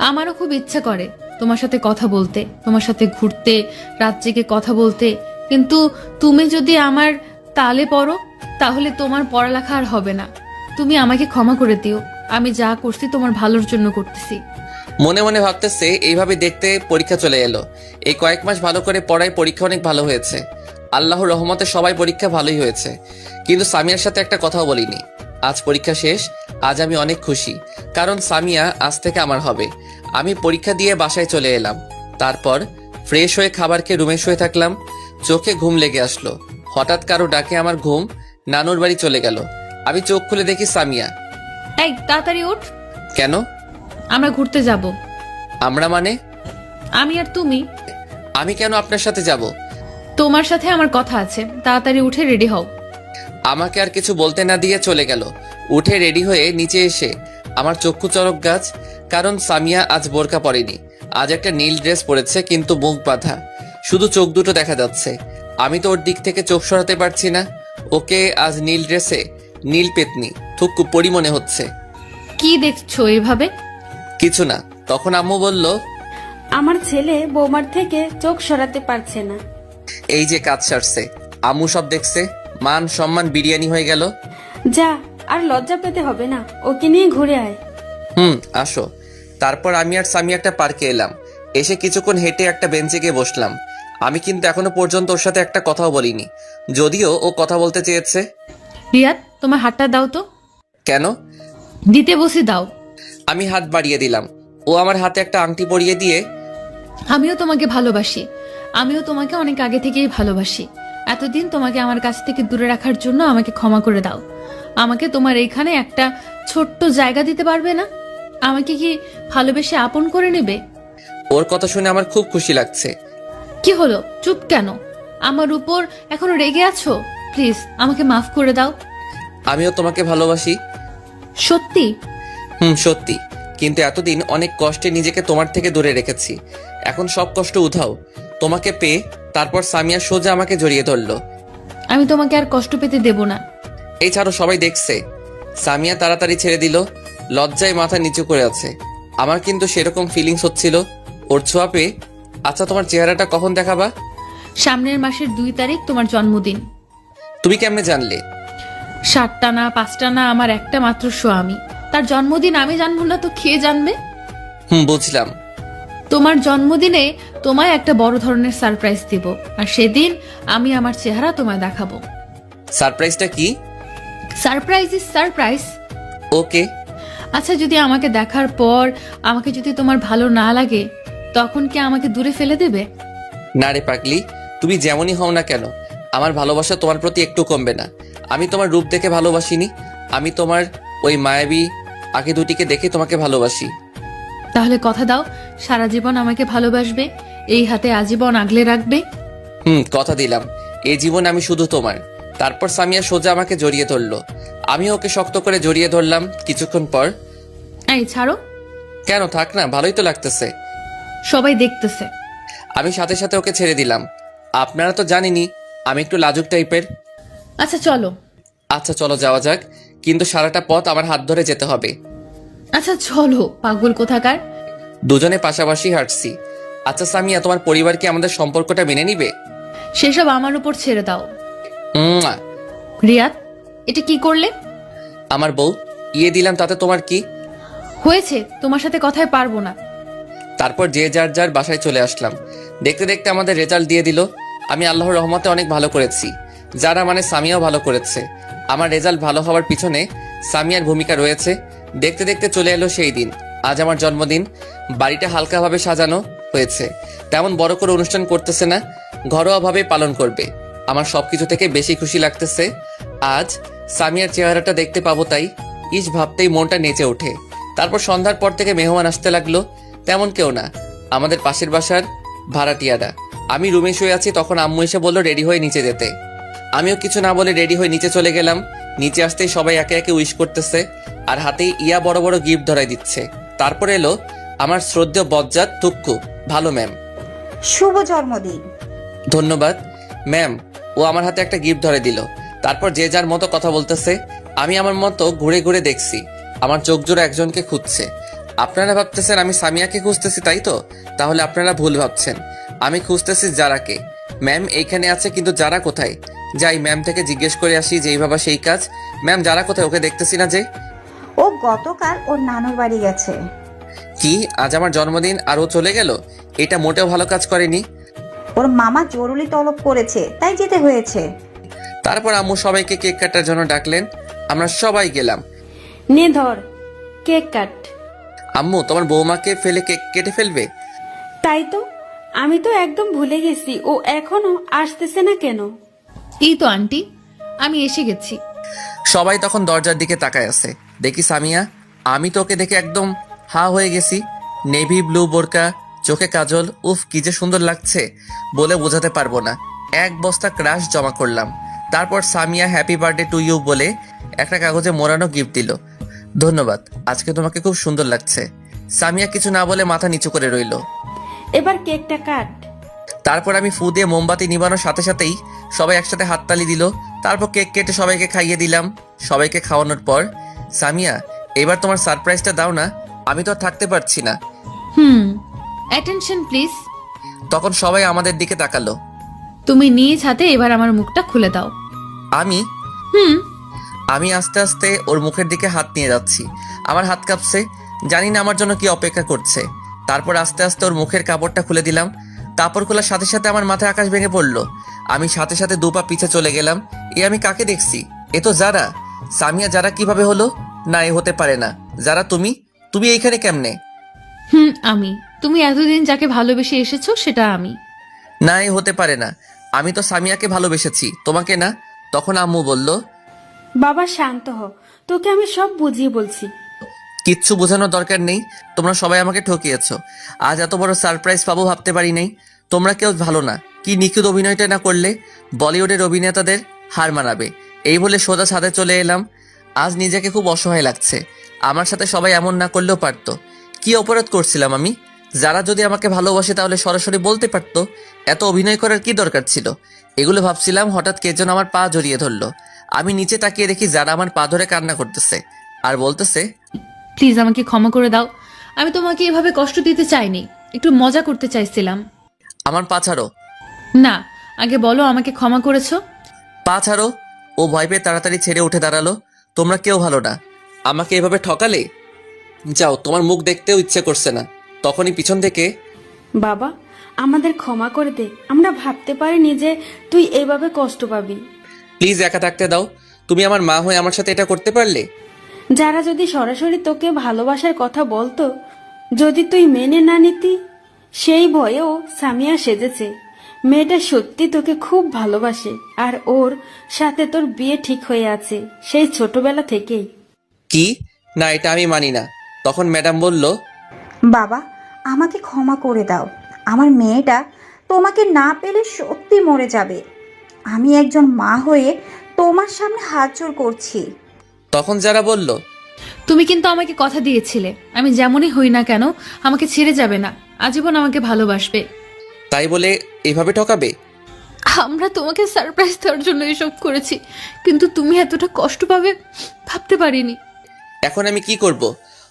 আমারও খুব ইচ্ছা করে তোমার সাথে কথা বলতে, তোমার সাথে ঘুরতে, রাত জেগে কথা বলতে, কিন্তু তুমি যদি আমার তালে পড়ো তাহলে তোমার পড়ালেখা আর হবে না। তুমি আমাকে ক্ষমা করে দিও, আমি যা করছি তোমার ভালোর জন্য করতেছি।
মনে মনে ভাবতেছে এইভাবে দেখতে পরীক্ষা চলে এলো। এই কয়েক মাস ভালো করে পড়ায় পরীক্ষা অনেক ভালো হয়েছে। আল্লাহর রহমতে সবাই পরীক্ষা ভালোই হয়েছে, কিন্তু সামিয়ার সাথে একটা কথাও বলিনি। আজ পরীক্ষা শেষ। আজ আমি অনেক খুশি, কারণ সামিয়া আজ থেকে আমার হবে। আমি পরীক্ষা দিয়ে বাসায় চলে এলাম। তারপর ফ্রেশ হয়ে খাবার খেয়ে রুমে শুয়ে থাকলাম। চোখে ঘুম লেগে আসলো। হঠাৎ কারো ডাকে আমার ঘুম নানুর বাড়ি চলে গেল। আমি চোখ খুলে দেখি সামিয়া।
এই তাড়াতাড়ি ওঠ,
কেন?
আমরা ঘুরতে যাব।
আমরা মানে?
আমি আর তুমি।
আমি কেন আপনার সাথে যাব?
তোমার সাথে আমার কথা আছে, তাড়াতাড়ি উঠে রেডি হও।
আমাকে আর কিছু বলতে না দিয়ে চলে গেল। উঠে রেডি হয়ে নিচে এসে আমার চক্ষু চরক গাছ, কারণ সামিয়া আজ বোরকা পরেনি। আজ একটা নীল ড্রেস পরেছে, কিন্তু মুখ বাঁধা, শুধু চোখ দুটো দেখা যাচ্ছে। আমি তো ওর দিক থেকে চোখ সরাতে পারছি না। ওকে আজ নীল ড্রেসে নীল পেতনি থুকু পরি মনে হচ্ছে।
কি দেখছো এভাবে?
কিছু না। তখন আম্মু বলল,
আমার ছেলে বৌমার থেকে চোখ সরাতে পারছে না।
এই যে কাজ সারছে, আম্মু সব দেখছে, মান সম্মান বিরিয়ানি হয়ে গেল।
যা, আর লজ্জা পেতে হবে না, ওকে নিয়ে ঘুরে আয়।
আসো। তারপর আমি আর সামি একটা পার্কে এলাম। এসে কিছুক্ষণ হেঁটে একটা বেঞ্চে গিয়ে বসলাম। আমি কিন্তু এখনো পর্যন্ত ওর সাথে একটা কথাও বলিনি, যদিও ও কথা বলতে চেয়েছে।
রিয়াদ, তোমার হাতটা দাও তো।
কেন?
দিতে বসে দাও।
আমি হাত বাড়িয়ে দিলাম। ও আমার হাতে একটা আংটি পরিয়ে দিয়ে,
আমিও তোমাকে ভালোবাসি, আমিও তোমাকে অনেক আগে থেকেই ভালোবাসি। এতদিন তোমাকে আমার কাছ থেকে দূরে রাখার জন্য আমাকে ক্ষমা করে দাও। আমাকে তোমার এইখানে একটা ছোট্ট জায়গা দিতে পারবে না? আমাকে কি ভালোবেসে আপন করে নেবে?
ওর কথা শুনে আমার খুব খুশি লাগছে।
কি হলো, চুপ কেন? আমার উপর এখনো রেগে আছো? প্লিজ আমাকে মাফ করে দাও।
আমিও তোমাকে ভালোবাসি।
সত্যি?
সত্যি। কিন্তু এতদিন অনেক কষ্টে নিজেকে তোমার থেকে দূরে রেখেছি। এখন সব কষ্ট উধাও তোমাকে পেয়ে। তারপর সামিয়া সোজা আমাকে জড়িয়ে ধরলো।
আমি তোমাকে আর কষ্ট পেতে দেব না।
এই ছাড়ো, সবাই দেখছে। সামিয়া তাড়াতাড়ি ছেড়ে দিল, লজ্জায় মাথা নিচু করে আছে। আমার কিন্তু সেরকম ফিলিংস হচ্ছিল ওর ছোঁয়া পেয়ে। আচ্ছা, তোমার চেহারাটা কখন দেখাবা?
সামনের মাসের 2 তারিখ তোমার জন্মদিন।
তুমি কেমনে জানলে?
7টা না 5টা না, আমার একটা মাত্র স্বামী, তার জন্মদিন আমি জানবো না তো কে জানবে?
বুঝলাম।
তোমার জন্মদিনে তোমায় একটা বড় ধরনের সারপ্রাইজ দিব, আর সেদিন আমি আমার চেহারা তোমায় দেখাবো।
সারপ্রাইজটা কি?
Surprise is surprise.
ওকে।
আচ্ছা, যদি আমাকে দেখার পর আমাকে যদি তোমার ভালো না লাগে, তখন কি আমাকে দূরে ফেলে দেবে?
না রে পাগলি, তুমি যেমনই হও না কেন, আমার ভালোবাসা তোমার প্রতি একটু কমবে না। আমি তোমার রূপ দেখে ভালোবাসিনি, আমি তোমার ওই মায়াবী আঁখি দুটিকে দেখে তোমাকে ভালোবাসি।
তাহলে কথা দাও, সারা জীবন আমাকে ভালোবাসবে, এই হাতে আজীবন আগলে রাখবে।
কথা দিলাম, এই জীবন আমি শুধু তোমার। তারপর সামিয়া সোজা আমাকে জড়িয়ে ধরলো, আমি ওকে শক্ত করে জড়িয়ে ধরলাম। কিছুক্ষণ পর,
এই ছাড়ো।
কেন, থাক না, ভালোই তো লাগতেছে।
সবাই দেখতেছে।
আমি সাথে সাথে ওকে ছেড়ে দিলাম। আপনারা তো জানেনই আমি একটু লাজুক টাইপের।
আচ্ছা চলো।
আচ্ছা চলো, যাওয়া যাক, কিন্তু সারাটা পথ আমার হাত ধরে যেতে হবে।
আচ্ছা চলো, পাগল কোথাকার।
দুজনে পাশাপাশি হাঁটছি। আচ্ছা সামিয়া, তোমার পরিবার কি আমাদের সম্পর্কটা মেনে নিবে?
সেসব আমার উপর ছেড়ে দাও।
উম্মা।
রিয়াদ, এটা কি করলে?
আমার বউ ইয়ে দিলাম, তাতে তোমার কি
হয়েছে? তোমার সাথে কথায় পারবো না।
তারপর যে যার যার বাসায় চলে আসলাম। দেখতে দেখতে আমাদের রেজাল্ট দিয়ে দিল। আমি আল্লাহর রহমতে অনেক ভালো করেছি, যারা মানে সামিয়াও ভালো করেছে। আমার রেজাল্ট ভালো হওয়ার পিছনে সামিয়ার ভূমিকা রয়েছে। দেখতে দেখতে চলে এলো সেই দিন। আজ আমার জন্মদিন। বাড়িটা হালকাভাবে সাজানো হয়েছে, তেমন বড় করে অনুষ্ঠান করতেছে না, ঘরোয়াভাবে পালন করবে। আমার সবকিছু থেকে বেশি খুশি লাগতেছে আজ সামিয়ার চেহারাটা দেখতে পাবো, তাই ইস ভাবতেই মনটা নেচে ওঠে। তারপর সন্ধ্যার পর থেকে মেহমান আসতে লাগলো। তেমন কেউ না, আমাদের পাশের বাসার ভাড়াটিয়ারা। আমি রুমে শুয়ে আছি, তখন আম্মু এসে বললো রেডি হয়ে নিচে যেতে। আমিও কিছু না বলে রেডি হয়ে নিচে চলে গেলাম। নিচে আসতেই সবাই একে একে উইশ করতেছে, আর হাতে ইয়া বড় বড় গিফট ধরাই দিচ্ছে। তারপর এলো আমার শ্রদ্ধেয় বজ্জাত টুক্কু। ভালো ম্যাম।
শুভ জন্মদিন।
ধন্যবাদ ম্যাম। ও আমার হাতে একটা গিফট ধরে দিল। তারপর যে যার মতো কথা বলতেছে। আমি আমার মতো ঘুরে ঘুরে দেখছি, আমার চোখ জোড়া একজনকে খুঁজছে। আপনারা ভাবতেছেন আমি সামিয়াকে খুঁজতেছি, তাই তো? তাহলে আপনারা ভুল ভাবছেন, আমি খুঁজতেছি যারাকে। ম্যাম এইখানে আছে, কিন্তু যারা কোথায়? যাই ম্যাম থেকে জিজ্ঞেস করে আসি, যেই ভাবা সেই কাজ। ম্যাম যারা কোথায়? ওকে দেখতেছি না যে।
ও গতকাল ওর নানুর বাড়ি গেছে।
কি, আজ আমার জন্মদিন আর ও চলে গেল? এটা মোটেও ভালো কাজ করেনি।
ওর মামা জরুরি তলব করেছে, তাই যেতে হয়েছে।
তারপর আম্মু সবাইকে কেক কাটার জন্য ডাকলেন। আমরা সবাই গেলাম।
নে ধর, কেক কাট।
আম্মু, তোমার বৌমাকে ফেলে কেক কেটে ফেলবে?
তাই তো, আমি তো একদম ভুলে গেছি ও এখনো আসতেছে না কেন।
এই তো আন্টি, আমি এসে গেছি।
সবাই তখন দরজার দিকে তাকায় আছে। দেখি সামিয়া। আমি তো ওকে দেখে একদম হা হয়ে গেছি। নেভি ব্লু বোরকা, চোখে কাজল, উফ কি যে সুন্দর লাগছে, বলে বোঝাতে পারবো না। এক বস্তা ক্রাশ জমা করলাম। তারপর Samia happy birthday to you বলে একটা কাগজে মোড়ানো গিফট দিল। ধন্যবাদ, আজকে তোমাকে খুব সুন্দর লাগছে। সামিয়া কিছু না বলে মাথা নিচু করে রইল।
এবার কেকটা কাট।
তারপর আমি ফু দিয়ে মোমবাতি নিবানোর সাথে সাথেই সবাই একসাথে হাততালি দিল। তারপর কেক কেটে সবাইকে খাইয়ে দিলাম। সবাইকে খাওয়ানোর পর, সামিয়া এবার তোমার সারপ্রাইজটা দাও না, আমি তো আর থাকতে পারছি না।
Attention please.
তখন সবাই আমাদের দিকে তাকালো।
তুমি নিজ হাতে এবার আমার মুখটা খুলে দাও।
আমি
হুম।
আমি আস্তে আস্তে ওর মুখের দিকে হাত নিয়ে যাচ্ছি। আমার হাত কাঁপছে, জানি না আমার জন্য কি অপেক্ষা করছে। তারপর আস্তে আস্তে ওর মুখের কাপড়টা খুলে দিলাম। কাপড় খোলার সাথে সাথে আমার মাথায় আকাশ ভেঙে পড়লো। আমি সাথে সাথে 2 পা পিছে চলে গেলাম। আমি কাকে দেখছি? এ তো যারা। সামিয়া, যারা কিভাবে হলো? না, এ হতে পারে না। যারা, তুমি এইখানে কেমনে?
আমি। তুমি এতদিন যাকে ভালোবেসে এসেছো সেটা আমি।
না, এ হতে পারে না। আমি তো সামিয়াকে ভালোবেসেছি, তোমাকে না। তখন আম্মু বলল,
বাবা শান্ত হ, তোকে আমি সব বুঝিয়ে বলছি।
কিচ্ছু বোঝানোর দরকার নেই, তোমরা সবাই আমাকে ঠকিয়েছো। আজ এত বড় সারপ্রাইজ পাবো ভাবতে পারি নাই। তোমরা কেউ ভালো না। কি নিখুঁত অভিনয়টা না করলে বলিউডের অভিনেতাদের হার মানাবে। এই বলে সোজা ছাদে চলে এলাম। আজ নিজেকে খুব অসহায় লাগছে। আমার সাথে সবাই এমন না করলেও পারতো। কি অপরাধ করছিলাম আমি? যারা যদি আমাকে ভালোবাসে তাহলে সরাসরি বলতে পারতো। এত অভিনয় করার কি দরকার ছিল? এগুলো ভাবছিলাম, হঠাৎ কে যেন আমার পা জড়িয়ে ধরলো। আমি নিচে তাকিয়ে দেখি যারা আমার পা ধরে কান্না করতেছে আর বলতেছে,
প্লিজ আমাকে ক্ষমা করে দাও, আমি তোমাকে এভাবে কষ্ট দিতে চাইনি, একটু মজা করতে চাইছিলাম।
আমার পা ছাড়ো,
না, আগে বলো আমাকে ক্ষমা করেছো।
পা ছাড়ো। ও ভয় পেয়ে তাড়াতাড়ি ছেড়ে উঠে দাঁড়ালো। তোমরা কেউ ভালো না, আমাকে এভাবে ঠকালে। যাও, তোমার মুখ দেখতেও ইচ্ছে করছে না। তখনই পিছন থেকে,
বাবা আমাদের ক্ষমা করে দে, আমরা ভাবতে পারিনি যে তুই এভাবে কষ্ট পাবি।
প্লিজ একা থাকতে দাও। তুমি আমার মা হয়ে আমার সাথে এটা করতে পারলে?
যারা যদি সরাসরি তোকে ভালোবাসার কথা বলতো, যদি তুই মেনে না নিতি, সেই ভয়েও সামিয়া সেজেছে। মেয়েটা সত্যি তোকে খুব ভালোবাসে আর ওর সাথে তোর বিয়ে ঠিক হয়ে আছে সেই ছোটবেলা থেকেই।
কি? না, এটা আমি মানি না। তখন ম্যাডাম বলল,
বাবা আমাকে ক্ষমা করে দাও, আমার মেয়েটা তোমাকে না পেলে সত্যি মরে যাবে। আমি একজন মা হয়ে তোমার সামনে হাত জোড় করছি।
তখন যারা বলল,
তুমি কিন্তু আমাকে কথা দিয়েছিলে আমি যেমনই হই না কেন আমাকে ছেড়ে যাবে না, আজীবন আমাকে ভালোবাসবে।
তাই বলে এভাবে ঠকাবে?
আমরা তোমাকে সারপ্রাইজ দেওয়ার জন্য এসব করেছি, কিন্তু তুমি এতটা কষ্ট পাবে ভাবতে পারিনি।
এখন আমি কি করব?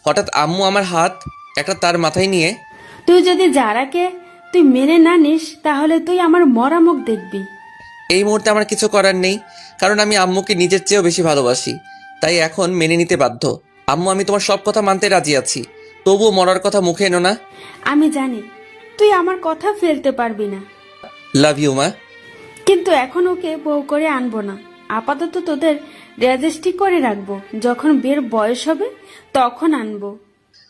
হঠাৎ আম্মু আমার হাত একটা তার মাথায় নিয়ে,
তুই যদি যারাকে তুই মেনে না নিস তাহলে তুই আমার মরা মুখ দেখবি।
এই মুহূর্তে আমার কিছু করার নেই, কারণ আমি আম্মুকে নিজের চেয়েও বেশি ভালোবাসি। তাই এখন মেনে নিতে বাধ্য। আম্মু, আমি তোমার সব কথা মানতে রাজি আছি, তবুও মরার কথা মুখে এনো না।
আমি জানি তুই আমার কথা ফেলতে পারবি না,
লাভ ইউ মা।
কিন্তু এখন ওকে বউ করে আনবো না। আপাতত তোদের রেজিস্ট্রি করে রাখবো, যখন বিয়ের বয়স হবে তখন আনবো।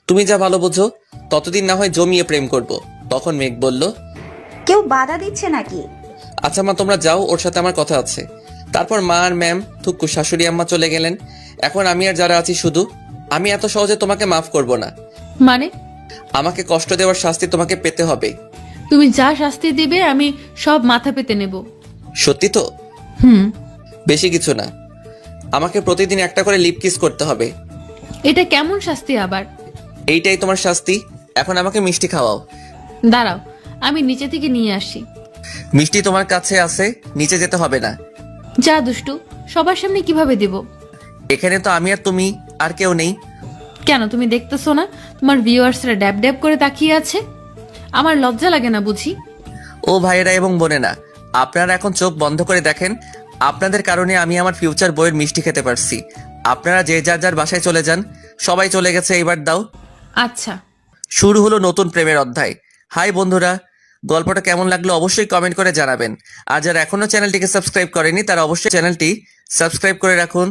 তুমি যা ভালো বোঝো, ততদিন না হয় জমিয়ে প্রেম করব। তখন মেঘ বলল,
কেউ বাধা দিচ্ছে নাকি?
আচ্ছা মা, তোমরা যাও, ওর সাথে আমার কথা আছে। তারপর মা আর ম্যাম, থুক্কু, শাশুড়ি আম্মা চলে গেলেন। এখন আমি আর যারা আছি শুধু। আমি এত সহজে তোমাকে মাফ করব না।
মানে?
আমাকে কষ্ট দেওয়ার শাস্তি তোমাকে পেতে হবে।
তুমি যা শাস্তি দিবে আমি সব মাথা পেতে নেব।
সত্যি তো?
হুম।
বেশি কিছু না, আমাকে প্রতিদিন একটা করে লিপ কিস করতে হবে।
এটা কেমন শাস্তি আবার?
এইটাই তোমার শাস্তি। এখন আমাকে মিষ্টি খাওয়াও।
দাঁড়াও, আমি নিচে থেকে নিয়ে আসি।
মিষ্টি তোমার কাছে আছে, নিচে যেতে হবে না।
যা দুষ্টু, সবার সামনে কিভাবে দেব?
এখানে তো আমি আর তুমি, আর কেউ নেই।
কেন তুমি দেখতেছো না তোমার ভিউয়ার্সরা ড্যাব ড্যাব করে তাকিয়ে আছে? আমার লজ্জা লাগে না বুঝি?
ও ভাইয়েরা এবং বোনেরা, আপনারা এখন চোখ বন্ধ করে দেখেন। আপনাদের কারণে আমি আমার ফিউচার বইয়ের মিষ্টি খেতে পারছি। আপনারা যে যার যার বাসায় চলে যান। সবাই চলে গেছে, এইবার দাও।
আচ্ছা।
শুরু হলো নতুন প্রেমের অধ্যায়। হাই বন্ধুরা, গল্পটা কেমন লাগলো অবশ্যই কমেন্ট করে জানাবেন। আর যারা এখনো চ্যানেলটিকে সাবস্ক্রাইব করেনি তারা অবশ্যই চ্যানেলটি সাবস্ক্রাইব করে রাখুন।